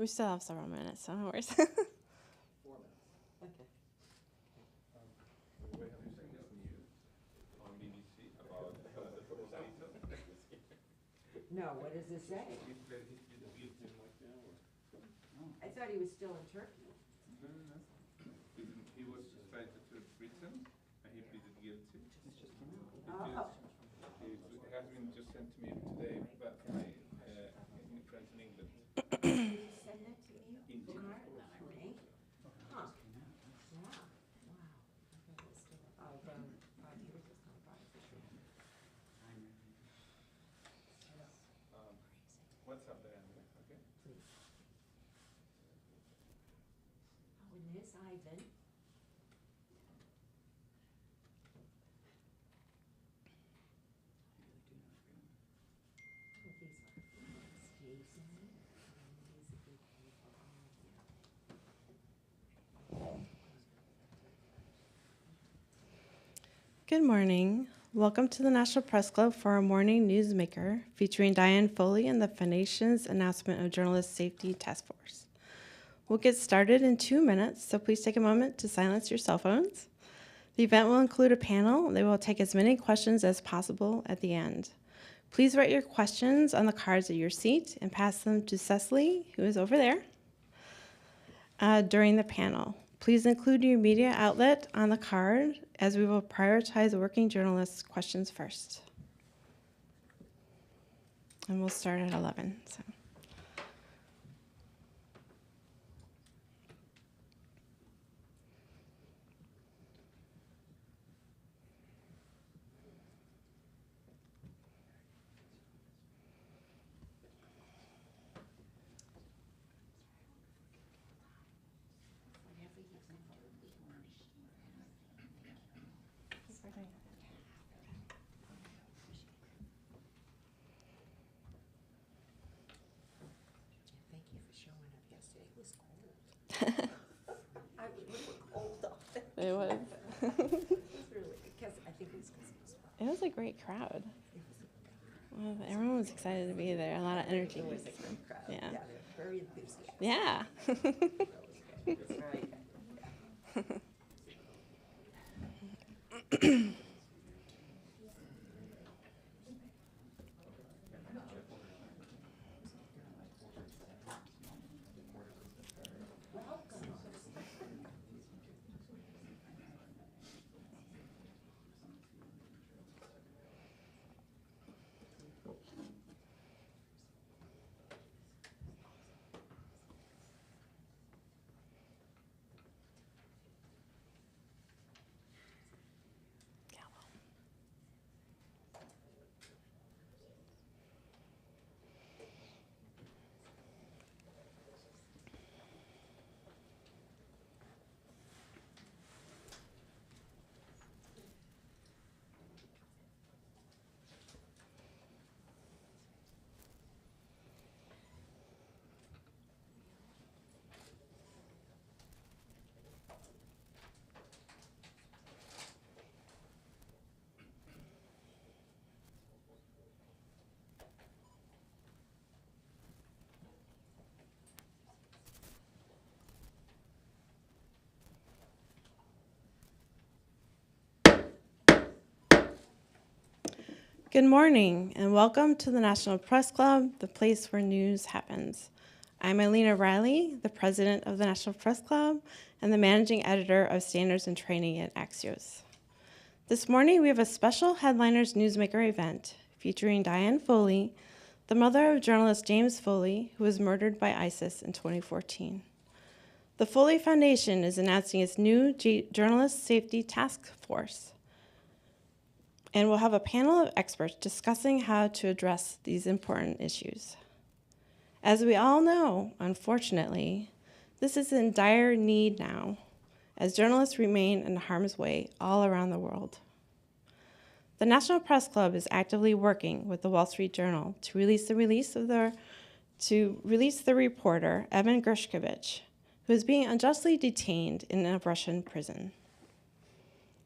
We still have several minutes, so no worries. 4 minutes. Okay. We have this news on BBC about the potato. No, what does it say? He's the victim right now. I thought he was still in Turkey. No. He was extradited to Britain and he pleaded guilty. Oh. It has been just sent to me today but from my friends in England. Did you send that to me? In Huh. Yeah. Wow. Of 5 years it's gone by for sure. What's up there? Okay. Please. Oh, and this Ivan. Oh, these are friends. Jason. He's a big Good morning. Welcome to the National Press Club for our morning newsmaker, featuring Diane Foley and the Foundation's announcement of Journalist Safety Task Force. We'll get started in 2 minutes, so please take a moment to silence your cell phones. The event will include a panel. They will take as many questions as possible at the end. Please write your questions on the cards at your seat and pass them to Cecily, who is over there, during the panel. Please include your media outlet on the card, as we will prioritize working journalists' questions first. And we'll start at 11. So. Thank you for showing up yesterday. It was cold. I was cold off it. It was. It was really, because I think it was because It was a great crowd. Well, everyone was excited to be there. A lot of energy. It was a great crowd. Yeah. They're very enthusiastic. Yeah. It's very good. Good morning, and welcome to the National Press Club, the place where news happens. I'm Eileen O'Reilly, the president of the National Press Club and the managing editor of Standards and Training at Axios. This morning, we have a special Headliners Newsmaker event featuring Diane Foley, the mother of journalist James Foley, who was murdered by ISIS in 2014. The Foley Foundation is announcing its new Journalist Safety Task Force, and we'll have a panel of experts discussing how to address these important issues. As we all know, unfortunately, this is in dire need now, as journalists remain in harm's way all around the world. The National Press Club is actively working with the Wall Street Journal to release the reporter Evan Gershkovich, who is being unjustly detained in a Russian prison.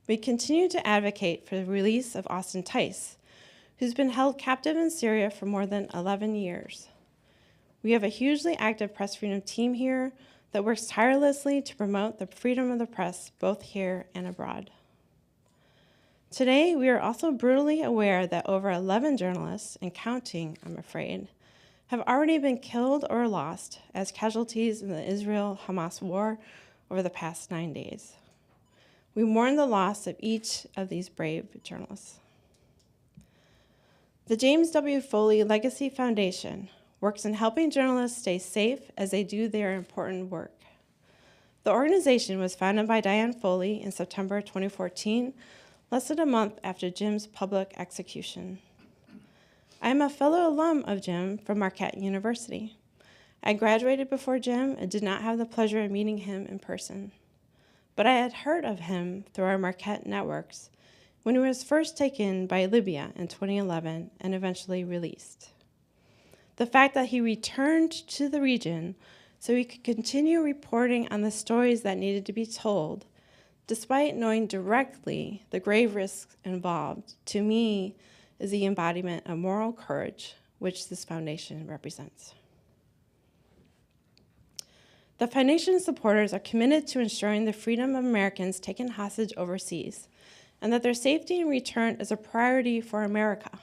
We continue to advocate for the release of Austin Tice, who's been held captive in Syria for more than 11 years. We have a hugely active press freedom team here that works tirelessly to promote the freedom of the press, both here and abroad. Today, we are also brutally aware that over 11 journalists, and counting, I'm afraid, have already been killed or lost as casualties in the Israel-Hamas war over the past 9 days. We mourn the loss of each of these brave journalists. The James W. Foley Legacy Foundation works in helping journalists stay safe as they do their important work. The organization was founded by Diane Foley in September 2014, less than a month after Jim's public execution. I am a fellow alum of Jim from Marquette University. I graduated before Jim and did not have the pleasure of meeting him in person. But I had heard of him through our Marquette networks when he was first taken by Libya in 2011 and eventually released. The fact that he returned to the region so he could continue reporting on the stories that needed to be told, despite knowing directly the grave risks involved, to me is the embodiment of moral courage, which this foundation represents. The foundation's supporters are committed to ensuring the freedom of Americans taken hostage overseas, and that their safety and return is a priority for America.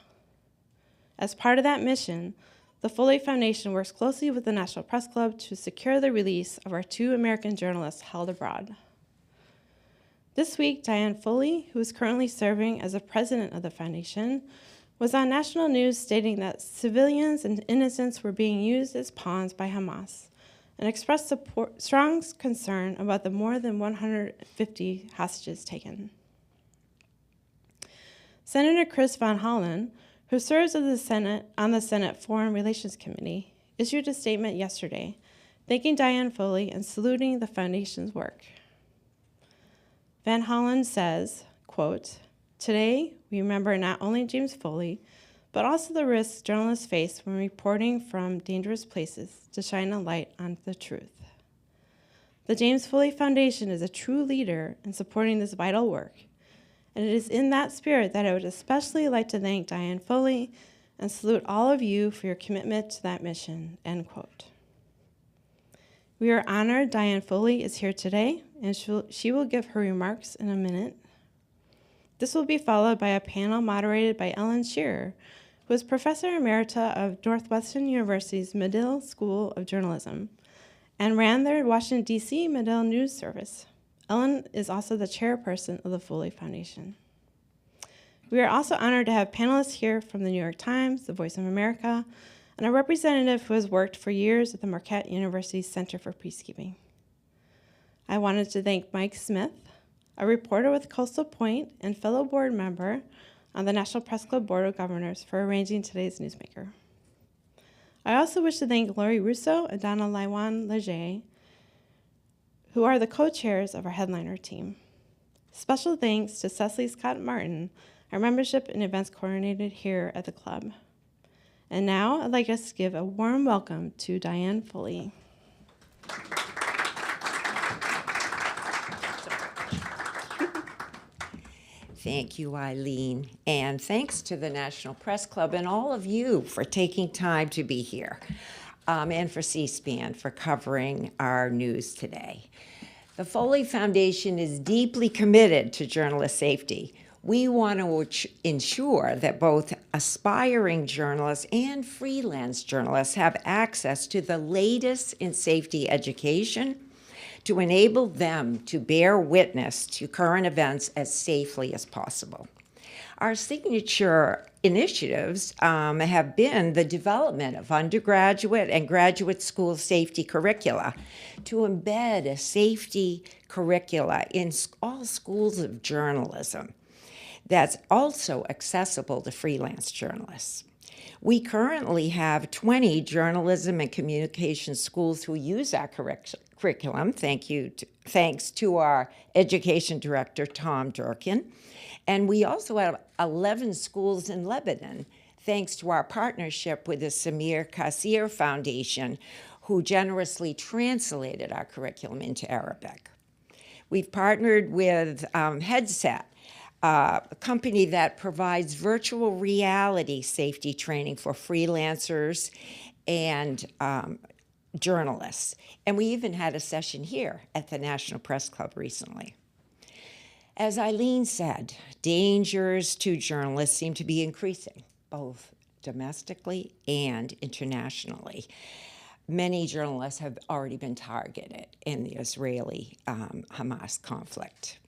As part of that mission, the Foley Foundation works closely with the National Press Club to secure the release of our 2 American journalists held abroad. This week, Diane Foley, who is currently serving as the president of the foundation, was on national news stating that civilians and innocents were being used as pawns by Hamas, and expressed strong concern about the more than 150 hostages taken. Senator Chris Van Hollen, who serves on the Senate Foreign Relations Committee, issued a statement yesterday thanking Diane Foley and saluting the foundation's work. Van Hollen says, quote, "Today, we remember not only James Foley, but also the risks journalists face when reporting from dangerous places to shine a light on the truth. The James Foley Foundation is a true leader in supporting this vital work, and it is in that spirit that I would especially like to thank Diane Foley and salute all of you for your commitment to that mission," end quote. We are honored Diane Foley is here today, and she will give her remarks in a minute. This will be followed by a panel moderated by Ellen Shearer, who is Professor Emerita of Northwestern University's Medill School of Journalism and ran their Washington, D.C. Medill News Service. Ellen is also the chairperson of the Foley Foundation. We are also honored to have panelists here from the New York Times, the Voice of America, and a representative who has worked for years at the Marquette University Center for Peacekeeping. I wanted to thank Mike Smith, a reporter with Coastal Point and fellow board member on the National Press Club Board of Governors, for arranging today's Newsmaker. I also wish to thank Lori Russo and Donna Laiwan-Leger, who are the co-chairs of our headliner team. Special thanks to Cecily Scott Martin, our membership and events coordinator here at the club. And now I'd like us to give a warm welcome to Diane Foley. Thank you, Eileen, and thanks to the National Press Club and all of you for taking time to be here, and for C-SPAN for covering our news today. The Foley Foundation is deeply committed to journalist safety. We want to ensure that both aspiring journalists and freelance journalists have access to the latest in safety education to enable them to bear witness to current events as safely as possible. Our signature initiatives have been the development of undergraduate and graduate school safety curricula to embed a safety curricula in all schools of journalism that's also accessible to freelance journalists. We currently have 20 journalism and communication schools who use our curriculum, thanks to our education director, Tom Durkin. And we also have 11 schools in Lebanon, thanks to our partnership with the Samir Kassir Foundation, who generously translated our curriculum into Arabic. We've partnered with Headset, a company that provides virtual reality safety training for freelancers and journalists. And we even had a session here at the National Press Club recently. As Eileen said, dangers to journalists seem to be increasing, both domestically and internationally. Many journalists have already been targeted in the Israeli-Hamas conflict.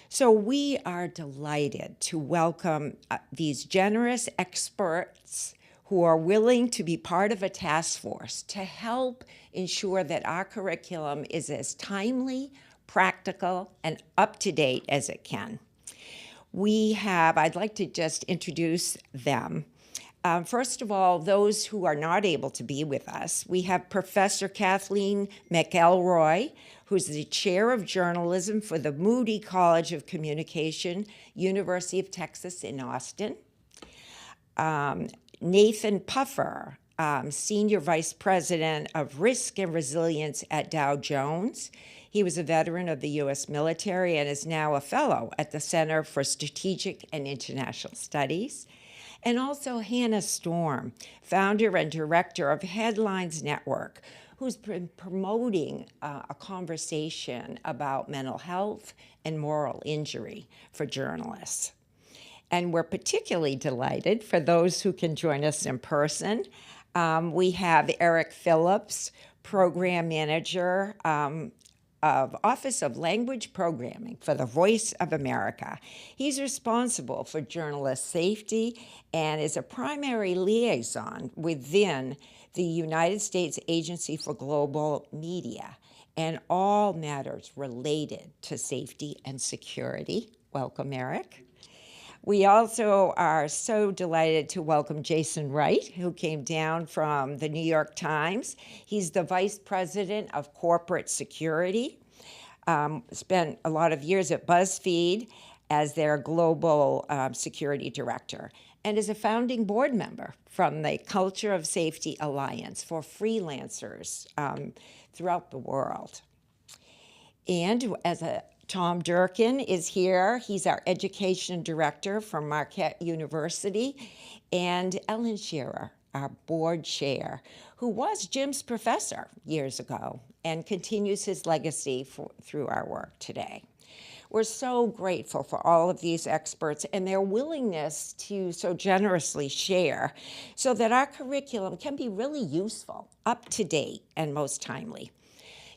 So we are delighted to welcome these generous experts who are willing to be part of a task force to help ensure that our curriculum is as timely, practical, and up-to-date as it can. I'd like to just introduce them. First of all, those who are not able to be with us, we have Professor Kathleen McElroy, who's the chair of journalism for the Moody College of Communication, University of Texas in Austin. Nathan Puffer, Senior Vice President of Risk and Resilience at Dow Jones. He was a veteran of the U.S. military and is now a fellow at the Center for Strategic and International Studies. And also Hannah Storm, founder and director of Headlines Network, who's been promoting a conversation about mental health and moral injury for journalists. And we're particularly delighted for those who can join us in person. We have Eric Phillips, program manager of Office of Language Programming for the Voice of America. He's responsible for journalist safety and is a primary liaison within the United States Agency for Global Media and all matters related to safety and security. Welcome, Eric. We also are so delighted to welcome Jason Wright, who came down from the New York Times. He's the Vice President of Corporate Security, spent a lot of years at BuzzFeed as their Global Security Director, and is a founding board member from the Culture of Safety Alliance for freelancers throughout the world. And Tom Durkin is here. He's our education director from Marquette University. And Ellen Shearer, our board chair, who was Jim's professor years ago and continues his legacy through our work today. We're so grateful for all of these experts and their willingness to so generously share so that our curriculum can be really useful, up to date, and most timely.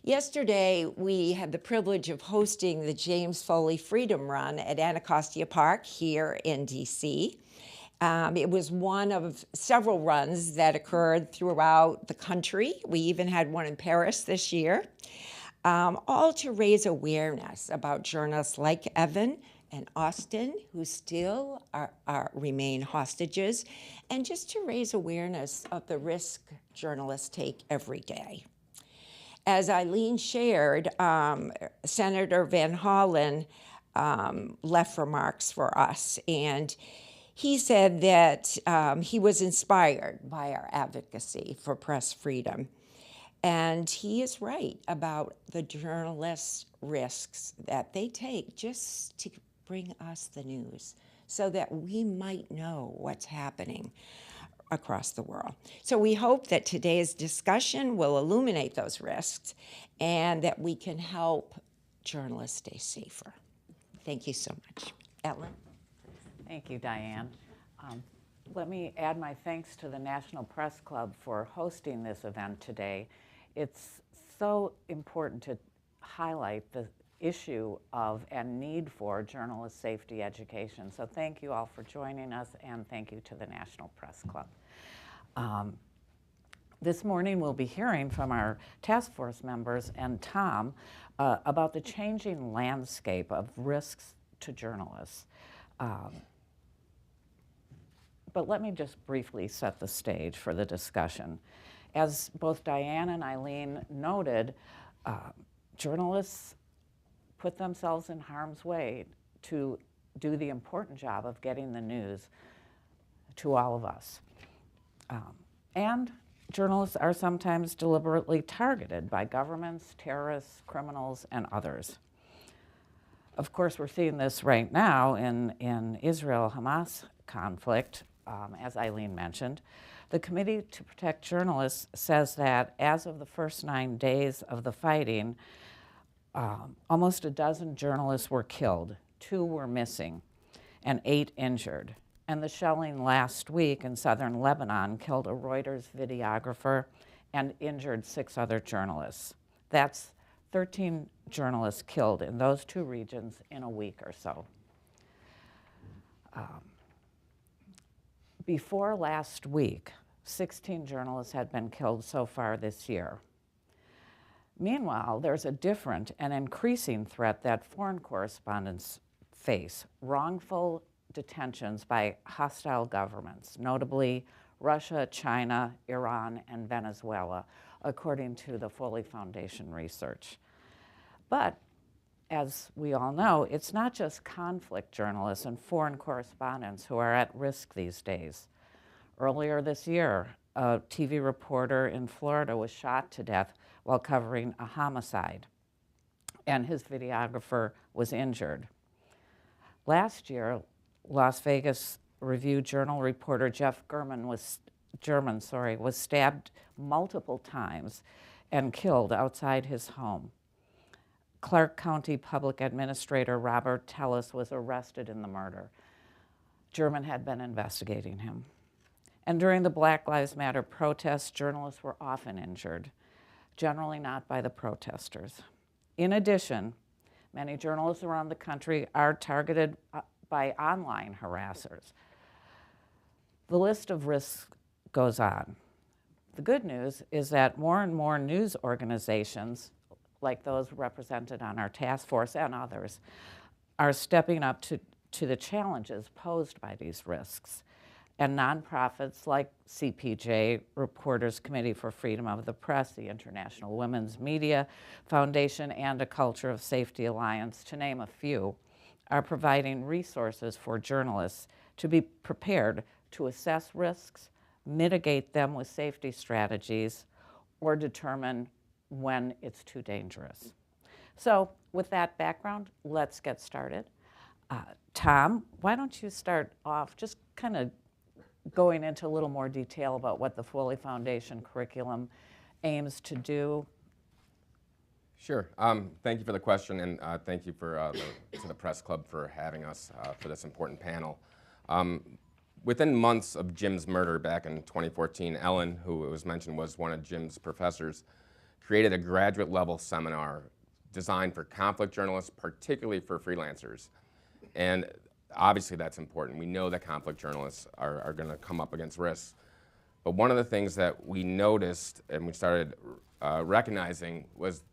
Yesterday, we had the privilege of hosting the James Foley Freedom Run at Anacostia Park here in DC. It was one of several runs that occurred throughout the country. We even had one in Paris this year, all to raise awareness about journalists like Evan and Austin, who still remain hostages, and just to raise awareness of the risk journalists take every day. As Eileen shared, Senator Van Hollen left remarks for us, and he said that he was inspired by our advocacy for press freedom. And he is right about the journalists' risks that they take just to bring us the news so that we might know what's happening across the world. So we hope that today's discussion will illuminate those risks and that we can help journalists stay safer. Thank you so much. Ellen? Thank you, Diane. Let me add my thanks to the National Press Club for hosting this event today. It's so important to highlight the issue of and need for journalist safety education. So thank you all for joining us, and thank you to the National Press Club. This morning we'll be hearing from our task force members and Tom about the changing landscape of risks to journalists. But let me just briefly set the stage for the discussion. As both Diane and Eileen noted, journalists put themselves in harm's way to do the important job of getting the news to all of us. And journalists are sometimes deliberately targeted by governments, terrorists, criminals, and others. Of course, we're seeing this right now in Israel-Hamas conflict, as Eileen mentioned. The Committee to Protect Journalists says that as of the first 9 days of the fighting, almost a dozen journalists were killed, 2 were missing, and 8 injured. And the shelling last week in southern Lebanon killed a Reuters videographer and injured 6 other journalists. That's 13 journalists killed in those 2 regions in a week or so. Before last week, 16 journalists had been killed so far this year. Meanwhile, there's a different and increasing threat that foreign correspondents face: wrongful detentions by hostile governments, notably Russia, China, Iran, and Venezuela, according to the Foley Foundation research. But as we all know, it's not just conflict journalists and foreign correspondents who are at risk these days. Earlier this year, a TV reporter in Florida was shot to death while covering a homicide, and his videographer was injured. Last year, Las Vegas Review-Journal reporter Jeff German was stabbed multiple times and killed outside his home. Clark County Public Administrator Robert Tellis was arrested in the murder. German had been investigating him. And during the Black Lives Matter protests, journalists were often injured, generally not by the protesters. In addition, many journalists around the country are targeted by online harassers. The list of risks goes on. The good news is that more and more news organizations, like those represented on our task force and others, are stepping up to the challenges posed by these risks. And nonprofits like CPJ, Reporters Committee for Freedom of the Press, the International Women's Media Foundation, and a Culture of Safety Alliance, to name a few, are providing resources for journalists to be prepared to assess risks, mitigate them with safety strategies, or determine when it's too dangerous. So with that background, let's get started. Tom, why don't you start off just kind of going into a little more detail about what the Foley Foundation curriculum aims to do? Sure. Thank you for the question, and thank you to the Press Club for having us for this important panel. Within months of Jim's murder back in 2014, Ellen, who it was mentioned was one of Jim's professors, created a graduate-level seminar designed for conflict journalists, particularly for freelancers. And obviously that's important. We know that conflict journalists are going to come up against risks. But one of the things that we noticed and we started recognizing was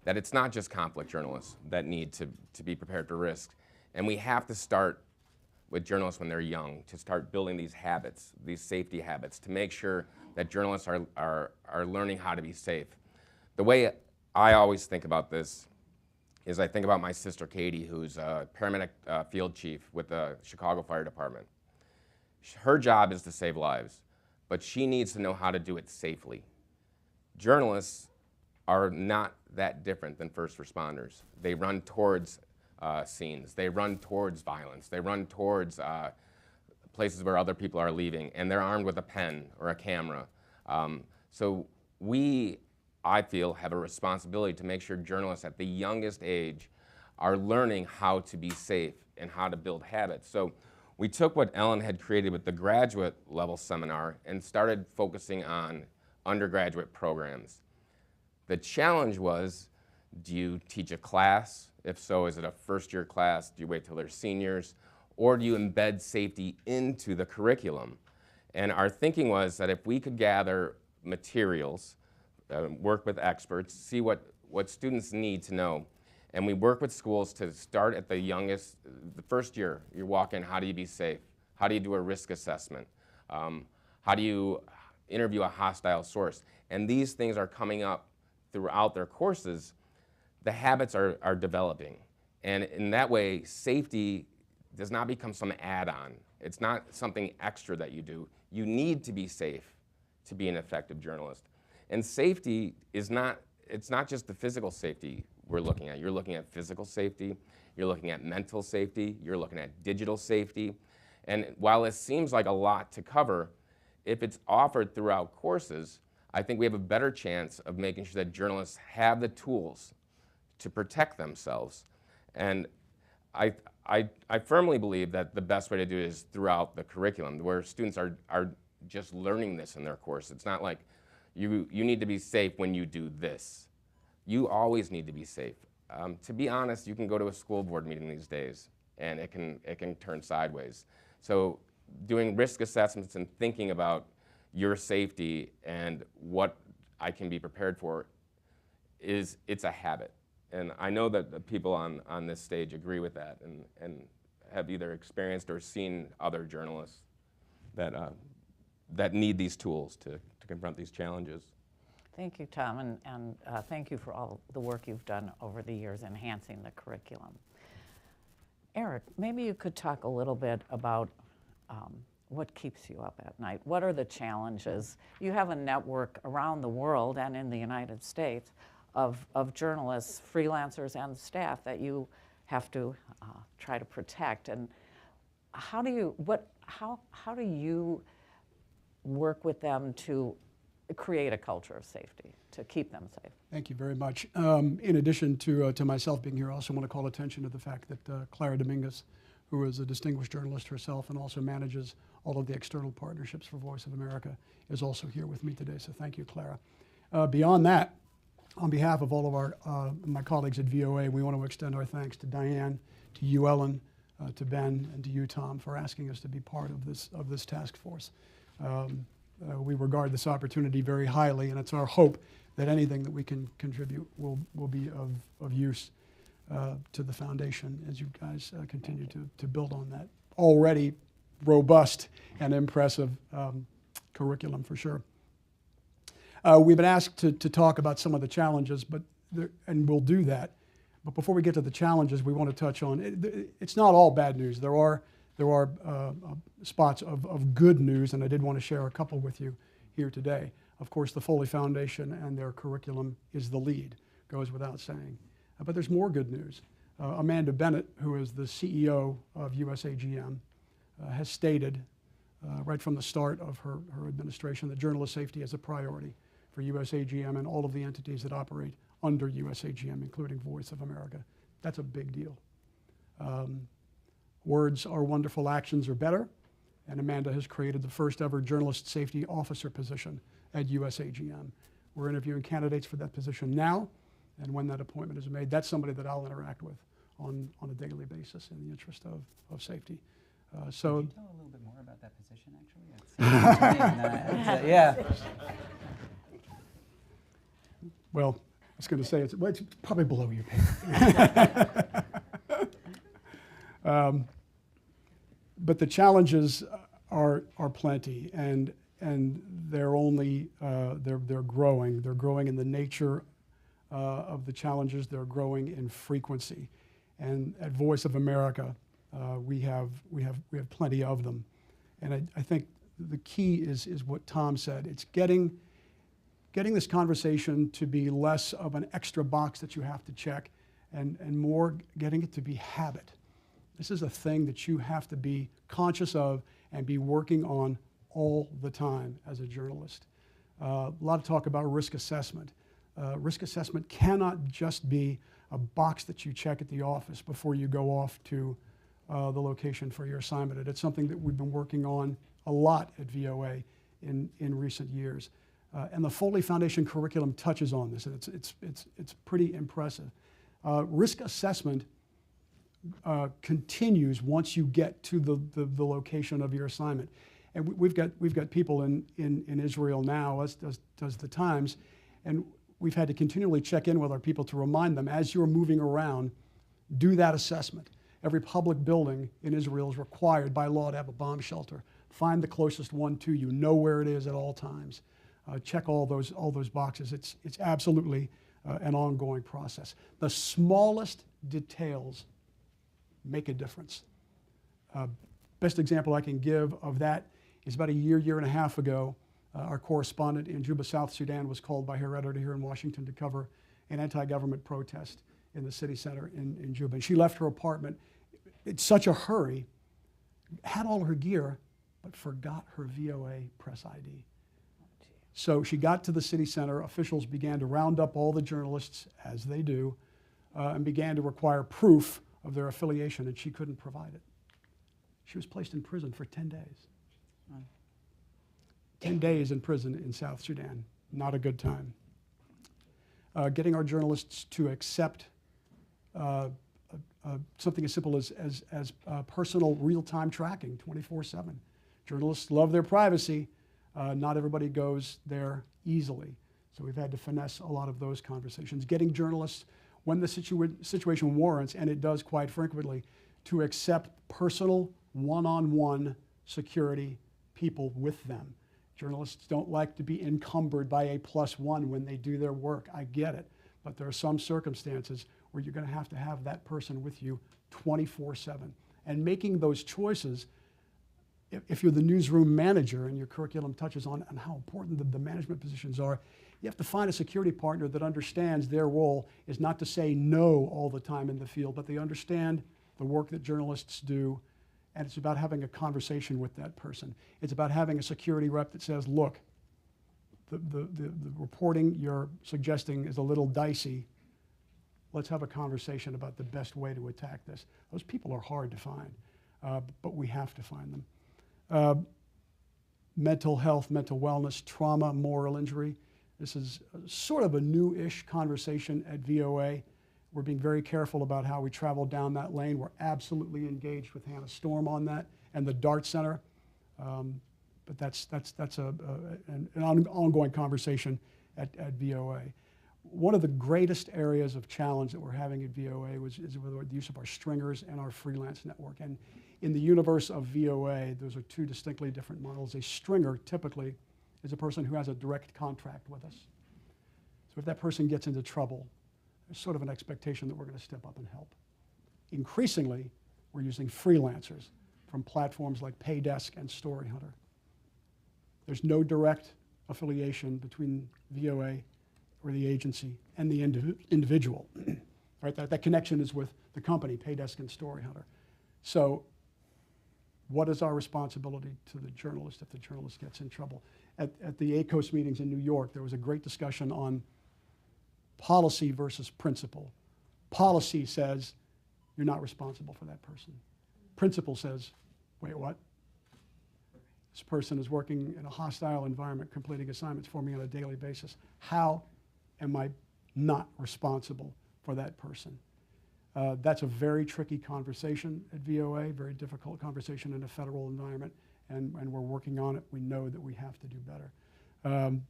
that it's not just conflict journalists that need to be prepared for risk. And we have to start with journalists when they're young, to start building these habits, these safety habits, to make sure that journalists are learning how to be safe. The way I always think about this is I think about my sister Katie, who's a paramedic field chief with the Chicago Fire Department. Her job is to save lives, but she needs to know how to do it safely. Journalists are not that different than first responders. They run towards scenes, they run towards violence, they run towards places where other people are leaving, and they're armed with a pen or a camera. So we, I feel, have a responsibility to make sure journalists at the youngest age are learning how to be safe and how to build habits. So we took what Ellen had created with the graduate level seminar and started focusing on undergraduate programs. The challenge was, do you teach a class? If so, is it a first-year class? Do you wait till they're seniors? Or do you embed safety into the curriculum? And our thinking was that if we could gather materials, work with experts, see what students need to know, and we work with schools to start at the youngest, the first year. You walk in, how do you be safe? How do you do a risk assessment? How do you interview a hostile source? And these things are coming up throughout their courses. The habits are developing. And in that way, safety does not become some add-on. It's not something extra that you do. You need to be safe to be an effective journalist. And safety is it's not just the physical safety we're looking at. You're looking at physical safety, you're looking at mental safety, you're looking at digital safety. And while it seems like a lot to cover, if it's offered throughout courses, I think we have a better chance of making sure that journalists have the tools to protect themselves. And I firmly believe that the best way to do it is throughout the curriculum, where students are just learning this in their course. It's not like you need to be safe when you do this. You always need to be safe. To be honest, you can go to a school board meeting these days, and it can turn sideways. So doing risk assessments and thinking about your safety and what I can be prepared for it's a habit. And I know that the people on this stage agree with that and have either experienced or seen other journalists that need these tools to confront these challenges. Thank you, Tom, and thank you for all the work you've done over the years enhancing the curriculum. Eric, maybe you could talk a little bit about what keeps you up at night. What are the challenges? You have a network around the world and in the United States of journalists, freelancers, and staff that you have to try to protect. And how do you work with them to create a culture of safety, to keep them safe? Thank you very much. In addition to myself being here, I also want to call attention to the fact that Clara Dominguez, who is a distinguished journalist herself and also manages all of the external partnerships for Voice of America, is also here with me today. So thank you, Clara. Beyond that, on behalf of all of my colleagues at VOA, we want to extend our thanks to Diane, to you, Ellen, to Ben, and to you, Tom, for asking us to be part of this task force. We regard this opportunity very highly, and it's our hope that anything that we can contribute will be of use to the foundation as you guys continue to build on that already robust and impressive curriculum, for sure. We've been asked to talk about some of the challenges, and we'll do that. But before we get to the challenges, we want to touch on, it's not all bad news. There are spots of good news, and I did want to share a couple with you here today. Of course, the Foley Foundation and their curriculum is the lead, goes without saying. But there's more good news. Amanda Bennett, who is the CEO of USAGM, has stated right from the start of her administration that journalist safety is a priority for USAGM and all of the entities that operate under USAGM, including Voice of America. That's a big deal. Words are wonderful, actions are better, and Amanda has created the first ever journalist safety officer position at USAGM. We're interviewing candidates for that position now, and when that appointment is made, that's somebody that I'll interact with on a daily basis in the interest of safety. Could you tell a little bit more about that position, actually? Yeah. Well, I was going to say it's probably below your pay. But the challenges are plenty, and they're only they're growing. They're growing in the nature of the challenges. They're growing in frequency, and at Voice of America, we have plenty of them. And I think the key is what Tom said. It's getting this conversation to be less of an extra box that you have to check, and more getting it to be habit. This is a thing that you have to be conscious of and be working on all the time as a journalist. A lot of talk about risk assessment. Risk assessment cannot just be a box that you check at the office before you go off to the location for your assignment. And it's something that we've been working on a lot at VOA in recent years. And the Foley Foundation curriculum touches on this, and it's pretty impressive. Risk assessment continues once you get to the location of your assignment. And we've got people in Israel now, as does the Times, and we've had to continually check in with our people to remind them, as you're moving around, do that assessment. Every public building in Israel is required by law to have a bomb shelter. Find the closest one to you. Know where it is at all times. Check all those boxes. It's absolutely an ongoing process. The smallest details make a difference. Best example I can give of that is about a year and a half ago, our correspondent in Juba, South Sudan, was called by her editor here in Washington to cover an anti-government protest in the city center in Juba. And she left her apartment in such a hurry, had all her gear, but forgot her VOA press ID. So she got to the city center, officials began to round up all the journalists, as they do, and began to require proof of their affiliation, and she couldn't provide it. She was placed in prison for 10 days. 10 days in prison in South Sudan, not a good time. Getting our journalists to accept something as simple as personal real-time tracking, 24/7. Journalists love their privacy. Not everybody goes there easily. So we've had to finesse a lot of those conversations. Getting journalists, when the situation warrants, and it does quite frequently, to accept personal, one-on-one security people with them. Journalists don't like to be encumbered by a +1 when they do their work. I get it. But there are some circumstances where you're going to have that person with you 24/7. And making those choices, if you're the newsroom manager and your curriculum touches on how important the management positions are, you have to find a security partner that understands their role is not to say no all the time in the field, but they understand the work that journalists do, and it's about having a conversation with that person. It's about having a security rep that says, look, the reporting you're suggesting is a little dicey. Let's have a conversation about the best way to attack this. Those people are hard to find, but we have to find them. Mental health, mental wellness, trauma, moral injury. This is sort of a new-ish conversation at VOA. We're being very careful about how we travel down that lane. We're absolutely engaged with Hannah Storm on that and the DART Center. But that's an ongoing conversation at VOA. One of the greatest areas of challenge that we're having at VOA is with the use of our stringers and our freelance network. And in the universe of VOA, those are two distinctly different models. A stringer typically is a person who has a direct contract with us. So if that person gets into trouble, there's sort of an expectation that we're going to step up and help. Increasingly, we're using freelancers from platforms like Paydesk and StoryHunter. There's no direct affiliation between VOA or the agency and the individual. Right? That connection is with the company, Paydesk and StoryHunter. So what is our responsibility to the journalist if the journalist gets in trouble? At the ACOS meetings in New York, there was a great discussion on policy versus principle. Policy says you're not responsible for that person. Principle says, wait, what? This person is working in a hostile environment, completing assignments for me on a daily basis. How am I not responsible for that person? That's a very tricky conversation at VOA, very difficult conversation in a federal environment, and we're working on it. We know that we have to do better.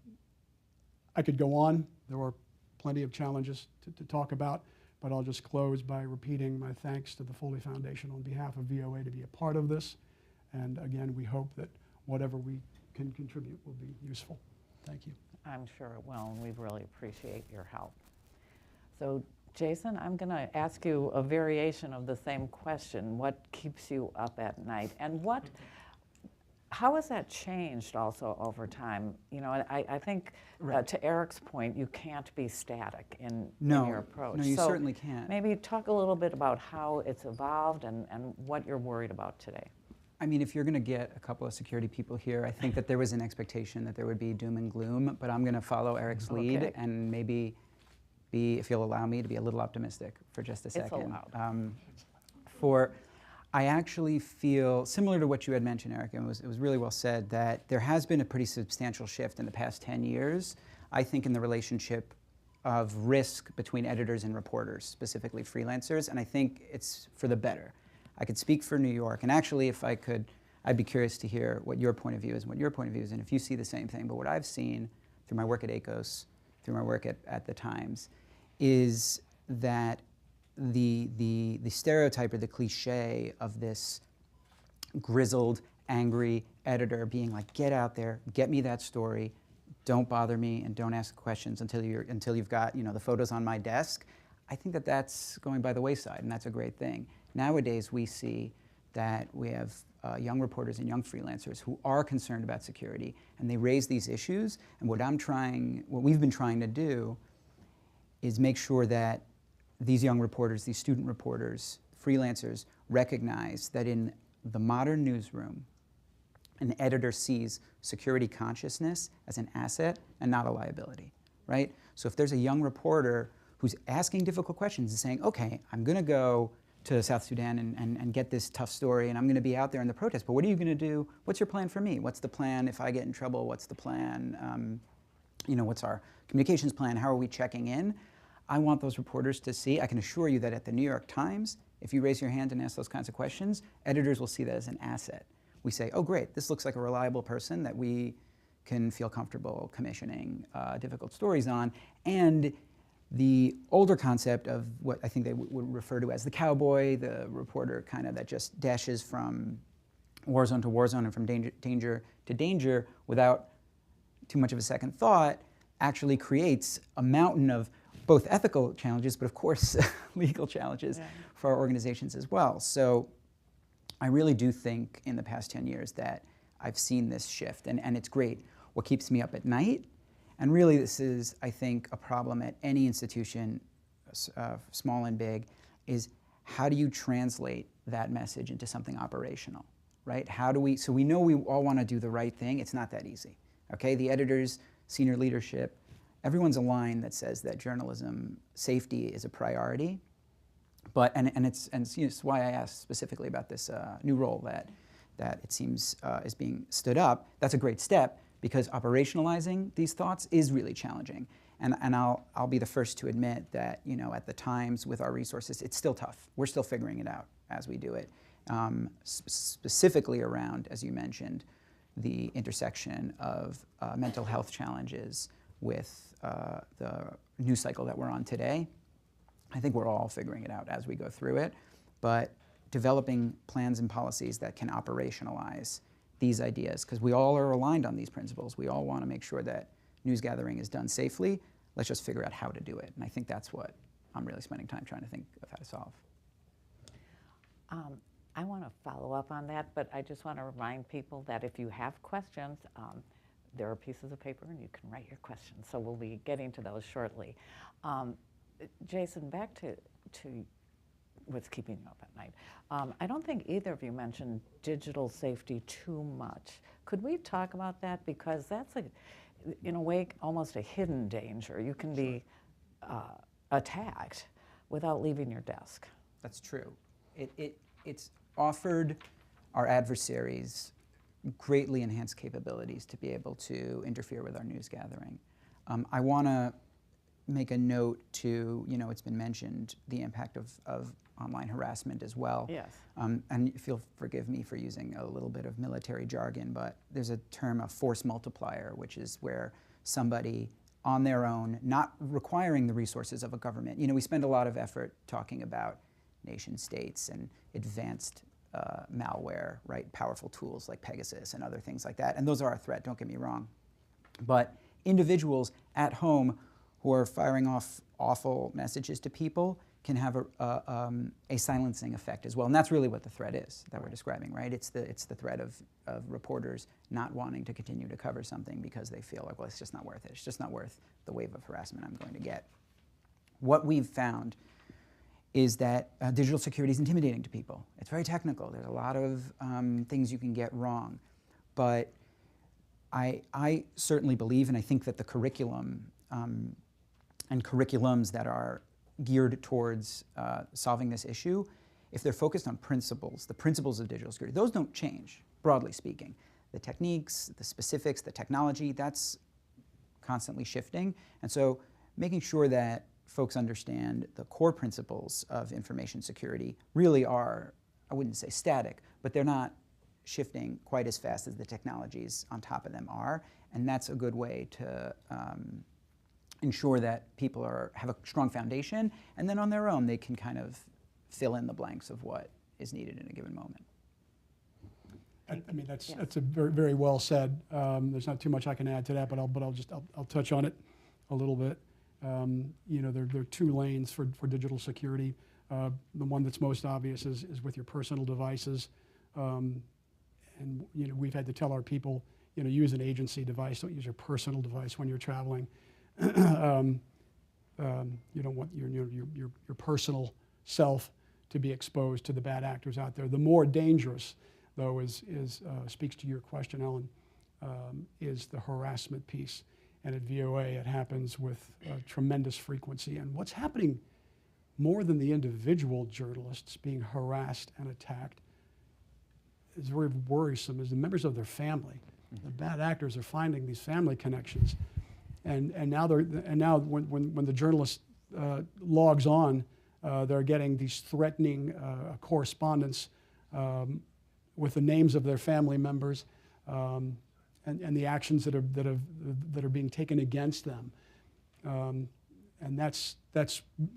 I could go on. There were plenty of challenges to talk about, but I'll just close by repeating my thanks to the Foley Foundation on behalf of VOA to be a part of this. And again, we hope that whatever we can contribute will be useful. Thank you. I'm sure it will, and we really appreciate your help. So, Jason, I'm going to ask you a variation of the same question. What keeps you up at night? And how has that changed also over time? You know, I think Right. To Eric's point, you can't be static in your approach. No, you So certainly can't. Maybe talk a little bit about how it's evolved and what you're worried about today. I mean, if you're going to get a couple of security people here, I think that there was an expectation that there would be doom and gloom, but I'm going to follow Eric's lead Okay. and maybe be, if you'll allow me, to be a little optimistic for just a second. allowed. I actually feel, similar to what you had mentioned, Eric, and it was really well said, that there has been a pretty substantial shift in the past 10 years, I think, in the relationship of risk between editors and reporters, specifically freelancers, and I think it's for the better. I could speak for New York, and actually, if I could, I'd be curious to hear what your point of view is and what your point of view is, and if you see the same thing. But what I've seen through my work at ACOS, through my work at the Times, is that the stereotype or the cliche of this grizzled, angry editor being like, get out there, get me that story, don't bother me, and don't ask questions until you've got the photos on my desk. I think that that's going by the wayside, and that's a great thing. Nowadays, we see that we have young reporters and young freelancers who are concerned about security, and they raise these issues. And what we've been trying to do is make sure that these young reporters, these student reporters, freelancers, recognize that in the modern newsroom, an editor sees security consciousness as an asset and not a liability, right? So if there's a young reporter who's asking difficult questions and saying, okay, I'm going to go to South Sudan and get this tough story, and I'm going to be out there in the protest, but what are you going to do? What's your plan for me? What's the plan if I get in trouble? What's the plan? What's our communications plan? How are we checking in? I want those reporters to see. I can assure you that at the New York Times, if you raise your hand and ask those kinds of questions, editors will see that as an asset. We say, oh great, this looks like a reliable person that we can feel comfortable commissioning difficult stories on. And the older concept of what I think they would refer to as the cowboy, the reporter kind of that just dashes from war zone to war zone and from danger to danger without too much of a second thought, actually creates a mountain of both ethical challenges, but of course legal challenges for our organizations as well. So I really do think in the past 10 years that I've seen this shift, and it's great. What keeps me up at night, and really this is, I think, a problem at any institution, small and big, is how do you translate that message into something operational, right? So we know we all want to do the right thing. It's not that easy, okay? The editors, senior leadership, everyone's aligned that says that journalism safety is a priority. But it's why I asked specifically about this new role that it seems is being stood up. That's a great step because operationalizing these thoughts is really challenging. And I'll be the first to admit that at the Times with our resources, it's still tough. We're still figuring it out as we do it. Specifically around, as you mentioned, the intersection of mental health challenges with the news cycle that we're on today. I think we're all figuring it out as we go through it, but developing plans and policies that can operationalize these ideas, because we all are aligned on these principles. We all want to make sure that news gathering is done safely. Let's just figure out how to do it. And I think that's what I'm really spending time trying to think of how to solve. I want to follow up on that, but I just want to remind people that if you have questions, there are pieces of paper and you can write your questions. So we'll be getting to those shortly. Jason, back to what's keeping you up at night. I don't think either of you mentioned digital safety too much. Could we talk about that? Because that's, in a way, almost a hidden danger. You can be attacked without leaving your desk. That's true. It's offered our adversaries greatly enhanced capabilities to be able to interfere with our news gathering. I want to make a note to, it's been mentioned, the impact of online harassment as well. Yes. And forgive me for using a little bit of military jargon, but there's a term, a force multiplier, which is where somebody on their own, not requiring the resources of a government. We spend a lot of effort talking about nation states and advanced malware, right? Powerful tools like Pegasus and other things like that. And those are a threat, don't get me wrong. But individuals at home who are firing off awful messages to people can have a silencing effect as well. And that's really what the threat is that we're describing, right? It's the threat of reporters not wanting to continue to cover something because they feel like, well, it's just not worth it. It's just not worth the wave of harassment I'm going to get. What we've found is that digital security is intimidating to people. It's very technical. There's a lot of things you can get wrong. But I certainly believe, and I think that the curriculum and curriculums that are geared towards solving this issue, if they're focused on principles, the principles of digital security, those don't change, broadly speaking. The techniques, the specifics, the technology, that's constantly shifting. And so making sure that folks understand the core principles of information security really are, I wouldn't say static, but they're not shifting quite as fast as the technologies on top of them are. And that's a good way to ensure that people have a strong foundation, and then on their own they can kind of fill in the blanks of what is needed in a given moment. I mean, that's a very, very well said. There's not too much I can add to that, but I'll touch on it a little bit. There are two lanes for digital security. The one that's most obvious is with your personal devices, and we've had to tell our people, use an agency device. Don't use your personal device when you're traveling. You don't want your personal self to be exposed to the bad actors out there. The more dangerous though, speaks to your question, Ellen, is the harassment piece. And at VOA, it happens with tremendous frequency. And what's happening more than the individual journalists being harassed and attacked is very worrisome, is the members of their family. The bad actors are finding these family connections. And now when the journalist logs on, they're getting these threatening correspondence with the names of their family members and the actions that are being taken against them, and that's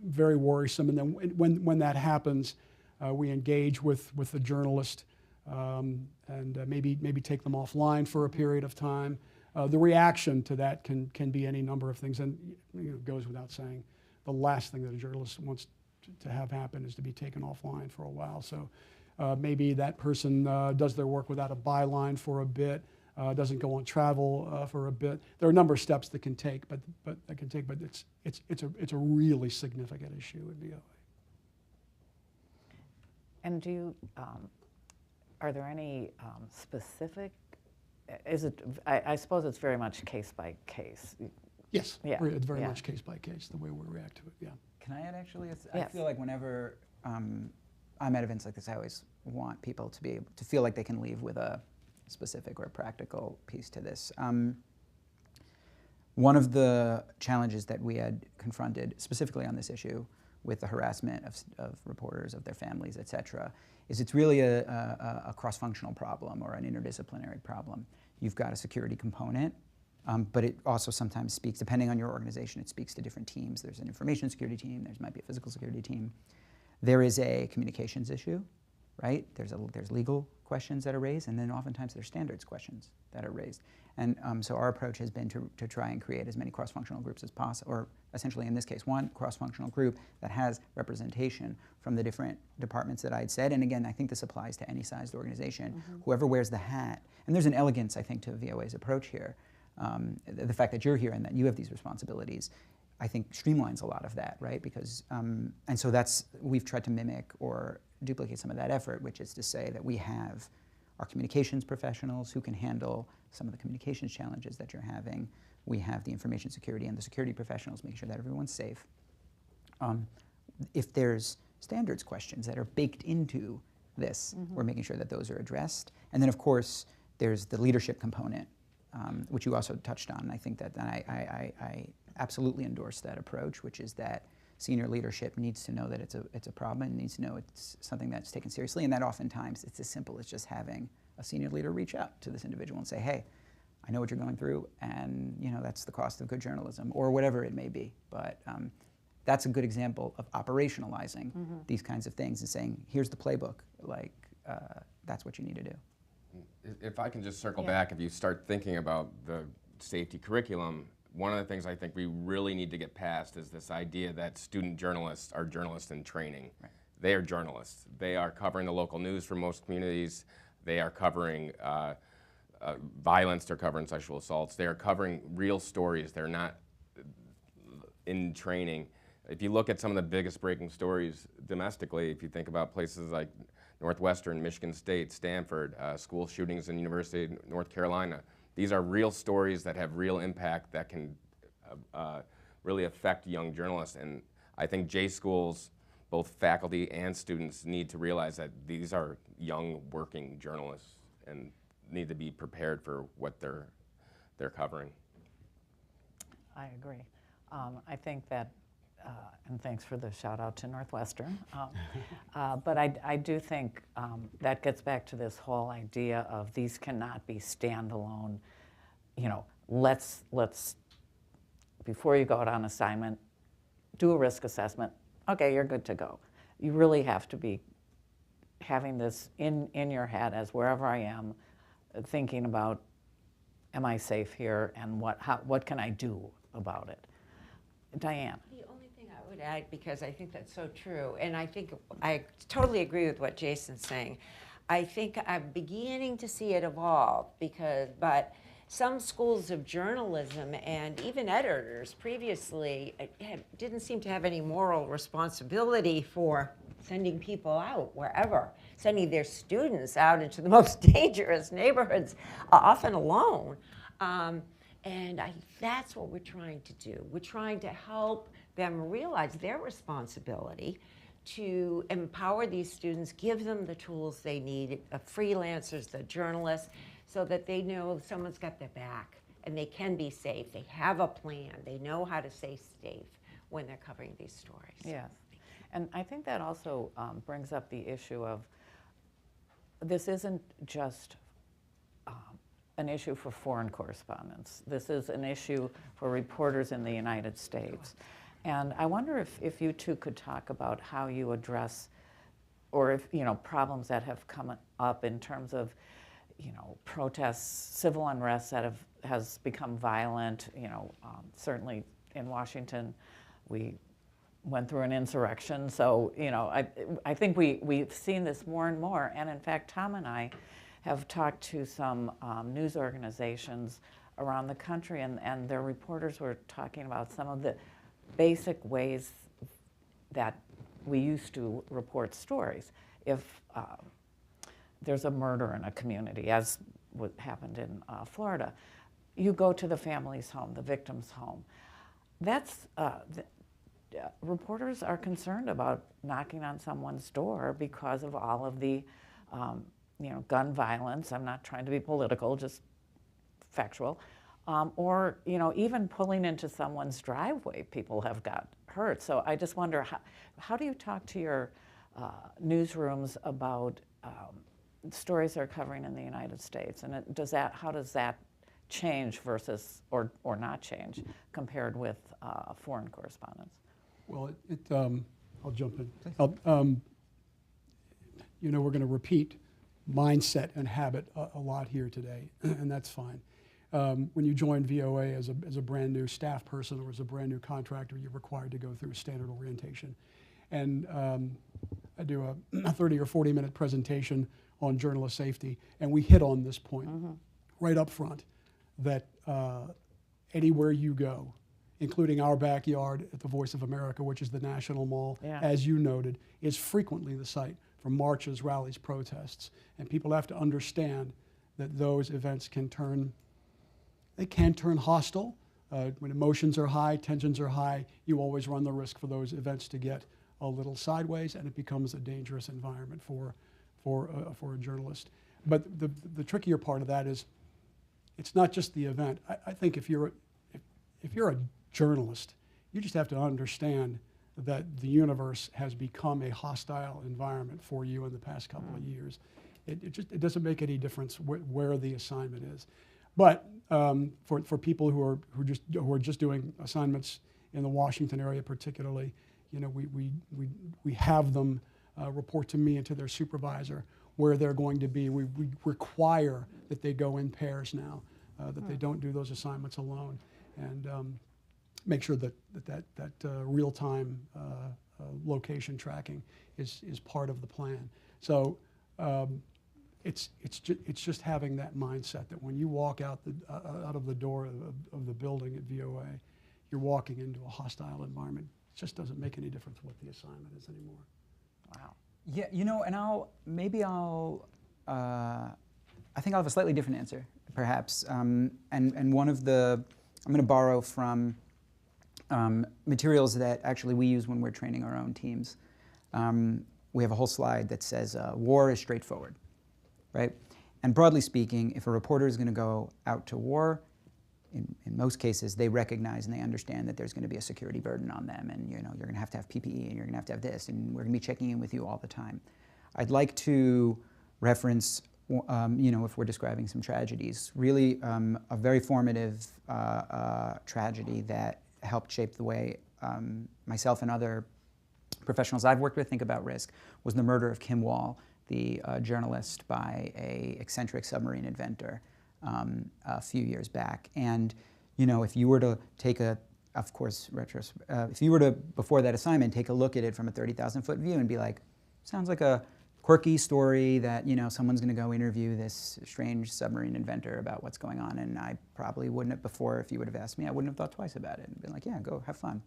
very worrisome. And then when that happens, we engage with the journalist and maybe take them offline for a period of time. The reaction to that can be any number of things, and it goes without saying, the last thing that a journalist wants to have happen is to be taken offline for a while. So maybe that person does their work without a byline for a bit, doesn't go on travel for a bit. There are a number of steps that can take, but it's a really significant issue at VOA. And do you, are there any specific? Is it? I suppose it's very much case by case. Yes, Yeah. it's very Yeah. much case by case the way we react to it. Yeah. Can I add actually? Yes. I feel like whenever I'm at events like this, I always want people to be able to feel like they can leave with a specific or practical piece to this. One of the challenges that we had confronted specifically on this issue with the harassment of reporters, of their families, et cetera, is it's really a cross-functional problem or an interdisciplinary problem. You've got a security component, but it also sometimes speaks, depending on your organization, it speaks to different teams. There's an information security team, there might be a physical security team. There is a communications issue, right? There's legal questions that are raised, and then oftentimes there's standards questions that are raised. And so our approach has been to try and create as many cross-functional groups as possible, or essentially in this case, one cross-functional group that has representation from the different departments that I had said. And again, I think this applies to any sized organization. Whoever wears the hat, and there's an elegance, I think, to VOA's approach here. The fact that you're here and that you have these responsibilities, I think streamlines a lot of that, right? Because, and so we've tried to mimic or duplicate some of that effort, which is to say that we have our communications professionals who can handle some of the communications challenges that you're having. We have the information security and the security professionals making sure that everyone's safe. If there's standards questions that are baked into this, we're making sure that those are addressed. And then, of course, there's the leadership component, which you also touched on. I think that I absolutely endorse that approach, which is that senior leadership needs to know that it's a problem and needs to know it's something that's taken seriously, and that oftentimes it's as simple as just having a senior leader reach out to this individual and say, hey, I know what you're going through, and that's the cost of good journalism, or whatever it may be. But that's a good example of operationalizing these kinds of things and saying, here's the playbook, that's what you need to do. If I can just circle back, if you start thinking about the safety curriculum, one of the things I think we really need to get past is this idea that student journalists are journalists in training. Right. They are journalists. They are covering the local news for most communities. They are covering violence. They're covering sexual assaults. They are covering real stories. They're not in training. If you look at some of the biggest breaking stories domestically, if you think about places like Northwestern, Michigan State, Stanford, school shootings in University of North Carolina, these are real stories that have real impact that can really affect young journalists. And I think J schools, both faculty and students, need to realize that these are young working journalists and need to be prepared for what they're covering. I agree. I think that, and thanks for the shout out to Northwestern, but I do think that gets back to this whole idea of these cannot be standalone, let's, before you go out on assignment, do a risk assessment, okay, you're good to go. You really have to be having this in your head as wherever I am, thinking about, am I safe here, and what can I do about it? Diane. The only thing I would add, because I think that's so true, and I think I totally agree with what Jason's saying. I think I'm beginning to see it evolve but some schools of journalism and even editors previously didn't seem to have any moral responsibility for sending people out wherever, sending their students out into the most dangerous neighborhoods, often alone. That's what we're trying to do. We're trying to help them realize their responsibility to empower these students, give them the tools they need, the freelancers, the journalists, so that they know someone's got their back and they can be safe. They have a plan. They know how to stay safe when they're covering these stories. Yes. And I think that also brings up the issue of this isn't just an issue for foreign correspondents. This is an issue for reporters in the United States. And I wonder if you two could talk about how you address, or if, problems that have come up in terms of, protests, civil unrest that has become violent. Certainly in Washington, we went through an insurrection. So, I think we've seen this more and more. And in fact, Tom and I have talked to some news organizations around the country, and their reporters were talking about some of the basic ways that we used to report stories. If there's a murder in a community, as what happened in Florida, you go to the family's home, the victim's home. That's reporters are concerned about knocking on someone's door because of all of the gun violence. I'm not trying to be political, just factual. Or even pulling into someone's driveway, people have got hurt. So I just wonder, how do you talk to your newsrooms about stories they're covering in the United States? And how does that change versus, or not change, compared with foreign correspondents? Well, I'll jump in. We're going to repeat mindset and habit a lot here today, and that's fine. When you join VOA as a brand new staff person or as a brand new contractor, you're required to go through a standard orientation. And I do a 30 or 40 minute presentation on journalist safety, and we hit on this point right up front, that anywhere you go, including our backyard at the Voice of America, which is the National Mall, as you noted, is frequently the site for marches, rallies, protests. And people have to understand that those events can turn hostile. When emotions are high, tensions are high, you always run the risk for those events to get a little sideways, and it becomes a dangerous environment for a journalist. But the trickier part of that is, it's not just the event. I think if you're a journalist, you just have to understand that the universe has become a hostile environment for you in the past couple of years. It doesn't make any difference where the assignment is. But for people who are just doing assignments in the Washington area, particularly, we have them report to me and to their supervisor where they're going to be. We require that they go in pairs now, that they don't do those assignments alone, and make sure that real-time location tracking is part of the plan. So it's just having that mindset that when you walk out of the door of the building at VOA, you're walking into a hostile environment. It just doesn't make any difference what the assignment is anymore. Wow. Yeah, and I think I'll have a slightly different answer, perhaps. And one of I'm going to borrow from materials that actually we use when we're training our own teams. We have a whole slide that says war is straightforward, right? And broadly speaking, if a reporter is going to go out to war, in most cases, they recognize and they understand that there's going to be a security burden on them, and you're going to have PPE, and you're going to have this, and we're going to be checking in with you all the time. I'd like to reference, if we're describing some tragedies, really a very formative tragedy that helped shape the way myself and other professionals I've worked with think about risk, was the murder of Kim Wall, the journalist, by an eccentric submarine inventor a few years back. And if you were to take if you were to, before that assignment, take a look at it from a 30,000-foot view and be like, sounds like a quirky story that someone's going to go interview this strange submarine inventor about what's going on, and I probably wouldn't have before. If you would have asked me, I wouldn't have thought twice about it and been like, yeah, go have fun.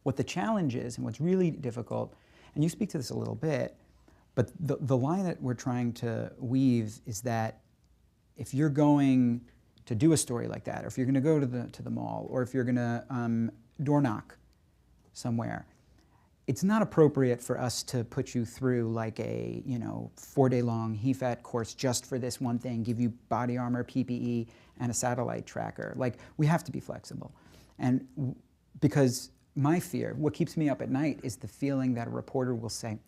What the challenge is, and what's really difficult, And you speak to this a little bit, but the line that we're trying to weave is that if you're going to do a story like that, or if you're going to go to the mall, or if you're going to door knock somewhere, it's not appropriate for us to put you through like a 4-day-long HEFAT course just for this one thing, give you body armor, PPE, and a satellite tracker. Like, we have to be flexible. And because my fear, what keeps me up at night, is the feeling that a reporter will say,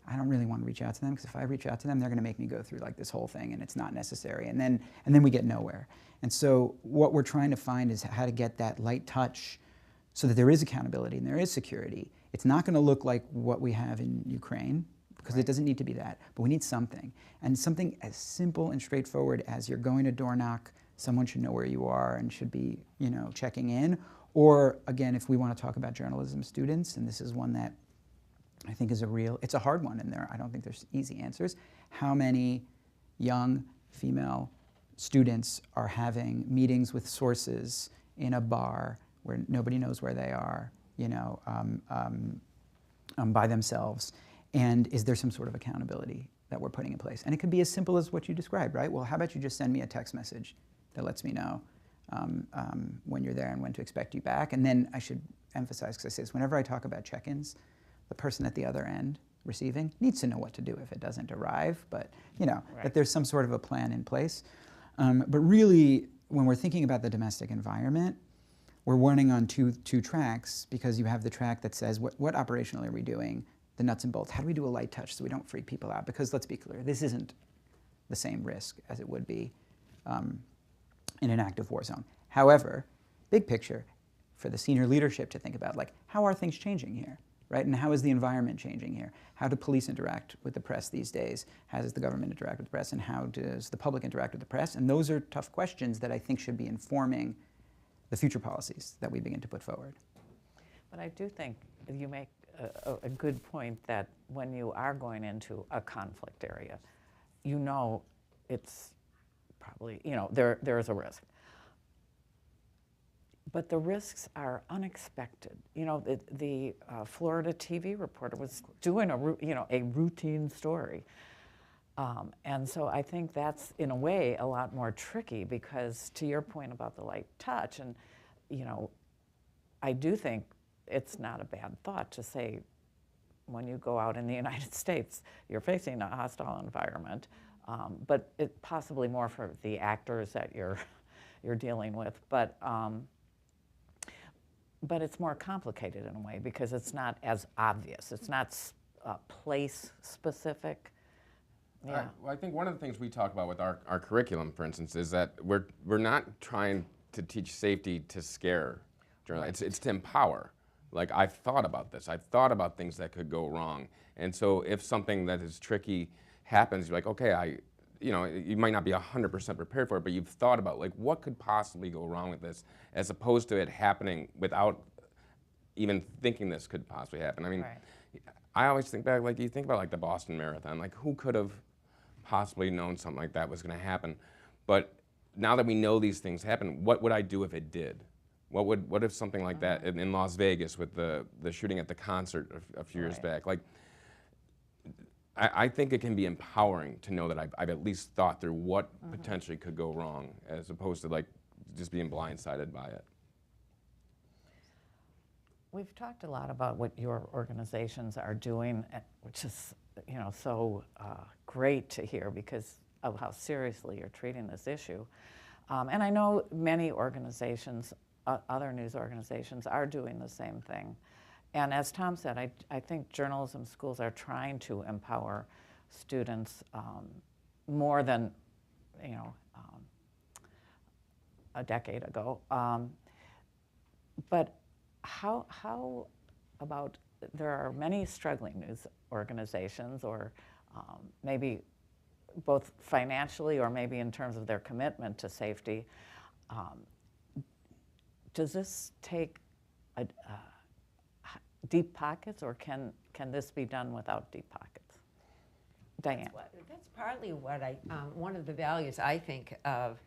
I don't really want to reach out to them, because if I reach out to them, they're going to make me go through like this whole thing, and it's not necessary. And then we get nowhere. And so what we're trying to find is how to get that light touch so that there is accountability and there is security. It's not going to look like what we have in Ukraine, because it doesn't need to be that, but we need something. And something as simple and straightforward as you're going to door knock, someone should know where you are and should be, checking in. Or again, if we want to talk about journalism students, and this is one that I think is it's a hard one, and I don't think there's easy answers. How many young female students are having meetings with sources in a bar where nobody knows where they are, by themselves? And is there some sort of accountability that we're putting in place? And it could be as simple as what you described, right? Well, how about you just send me a text message that lets me know when you're there and when to expect you back? And then I should emphasize, because I say this whenever I talk about check-ins, the person at the other end receiving needs to know what to do if it doesn't arrive, but that there's some sort of a plan in place. But really, when we're thinking about the domestic environment, we're running on two tracks, because you have the track that says, what operationally are we doing, the nuts and bolts? How do we do a light touch so we don't freak people out? Because let's be clear, this isn't the same risk as it would be in an active war zone. However, big picture, for the senior leadership to think about, like, how are things changing here, right? And how is the environment changing here? How do police interact with the press these days? How does the government interact with the press? And how does the public interact with the press? And those are tough questions that I think should be informing the future policies that we begin to put forward. But I do think you make a good point that when you are going into a conflict area, it's probably, there is a risk. But the risks are unexpected. The Florida TV reporter was doing a routine story. And so I think that's, in a way, a lot more tricky, because to your point about the light touch, and, I do think it's not a bad thought to say, when you go out in the United States, you're facing a hostile environment, but it possibly more for the actors that you're dealing with. But it's more complicated in a way, because it's not as obvious. It's not place specific. Yeah. Well, I think one of the things we talk about with our curriculum, for instance, is that we're not trying to teach safety to scare journalists. It's to empower. Like, I've thought about this. I've thought about things that could go wrong. And so if something that is tricky happens, you're like, okay, you might not be 100% prepared for it, but you've thought about, like, what could possibly go wrong with this, as opposed to it happening without even thinking this could possibly happen. I mean, I always think back, like, you think about, like, the Boston Marathon, like, who could have possibly known something like that was going to happen? But now that we know these things happen, what would I do if it did? What if something like that in Las Vegas with the shooting at the concert a few years back? Like, I think it can be empowering to know that I've at least thought through what potentially could go wrong, as opposed to, like, just being blindsided by it. We've talked a lot about what your organizations are doing, which is, so great to hear, because of how seriously you're treating this issue. And I know many organizations, other news organizations, are doing the same thing. And as Tom said, I think journalism schools are trying to empower students more than, a decade ago. But how about, there are many struggling news organizations, or maybe both financially or maybe in terms of their commitment to safety. Does this take deep pockets, or can this be done without deep pockets? Diane. That's partly what one of the values, I think, of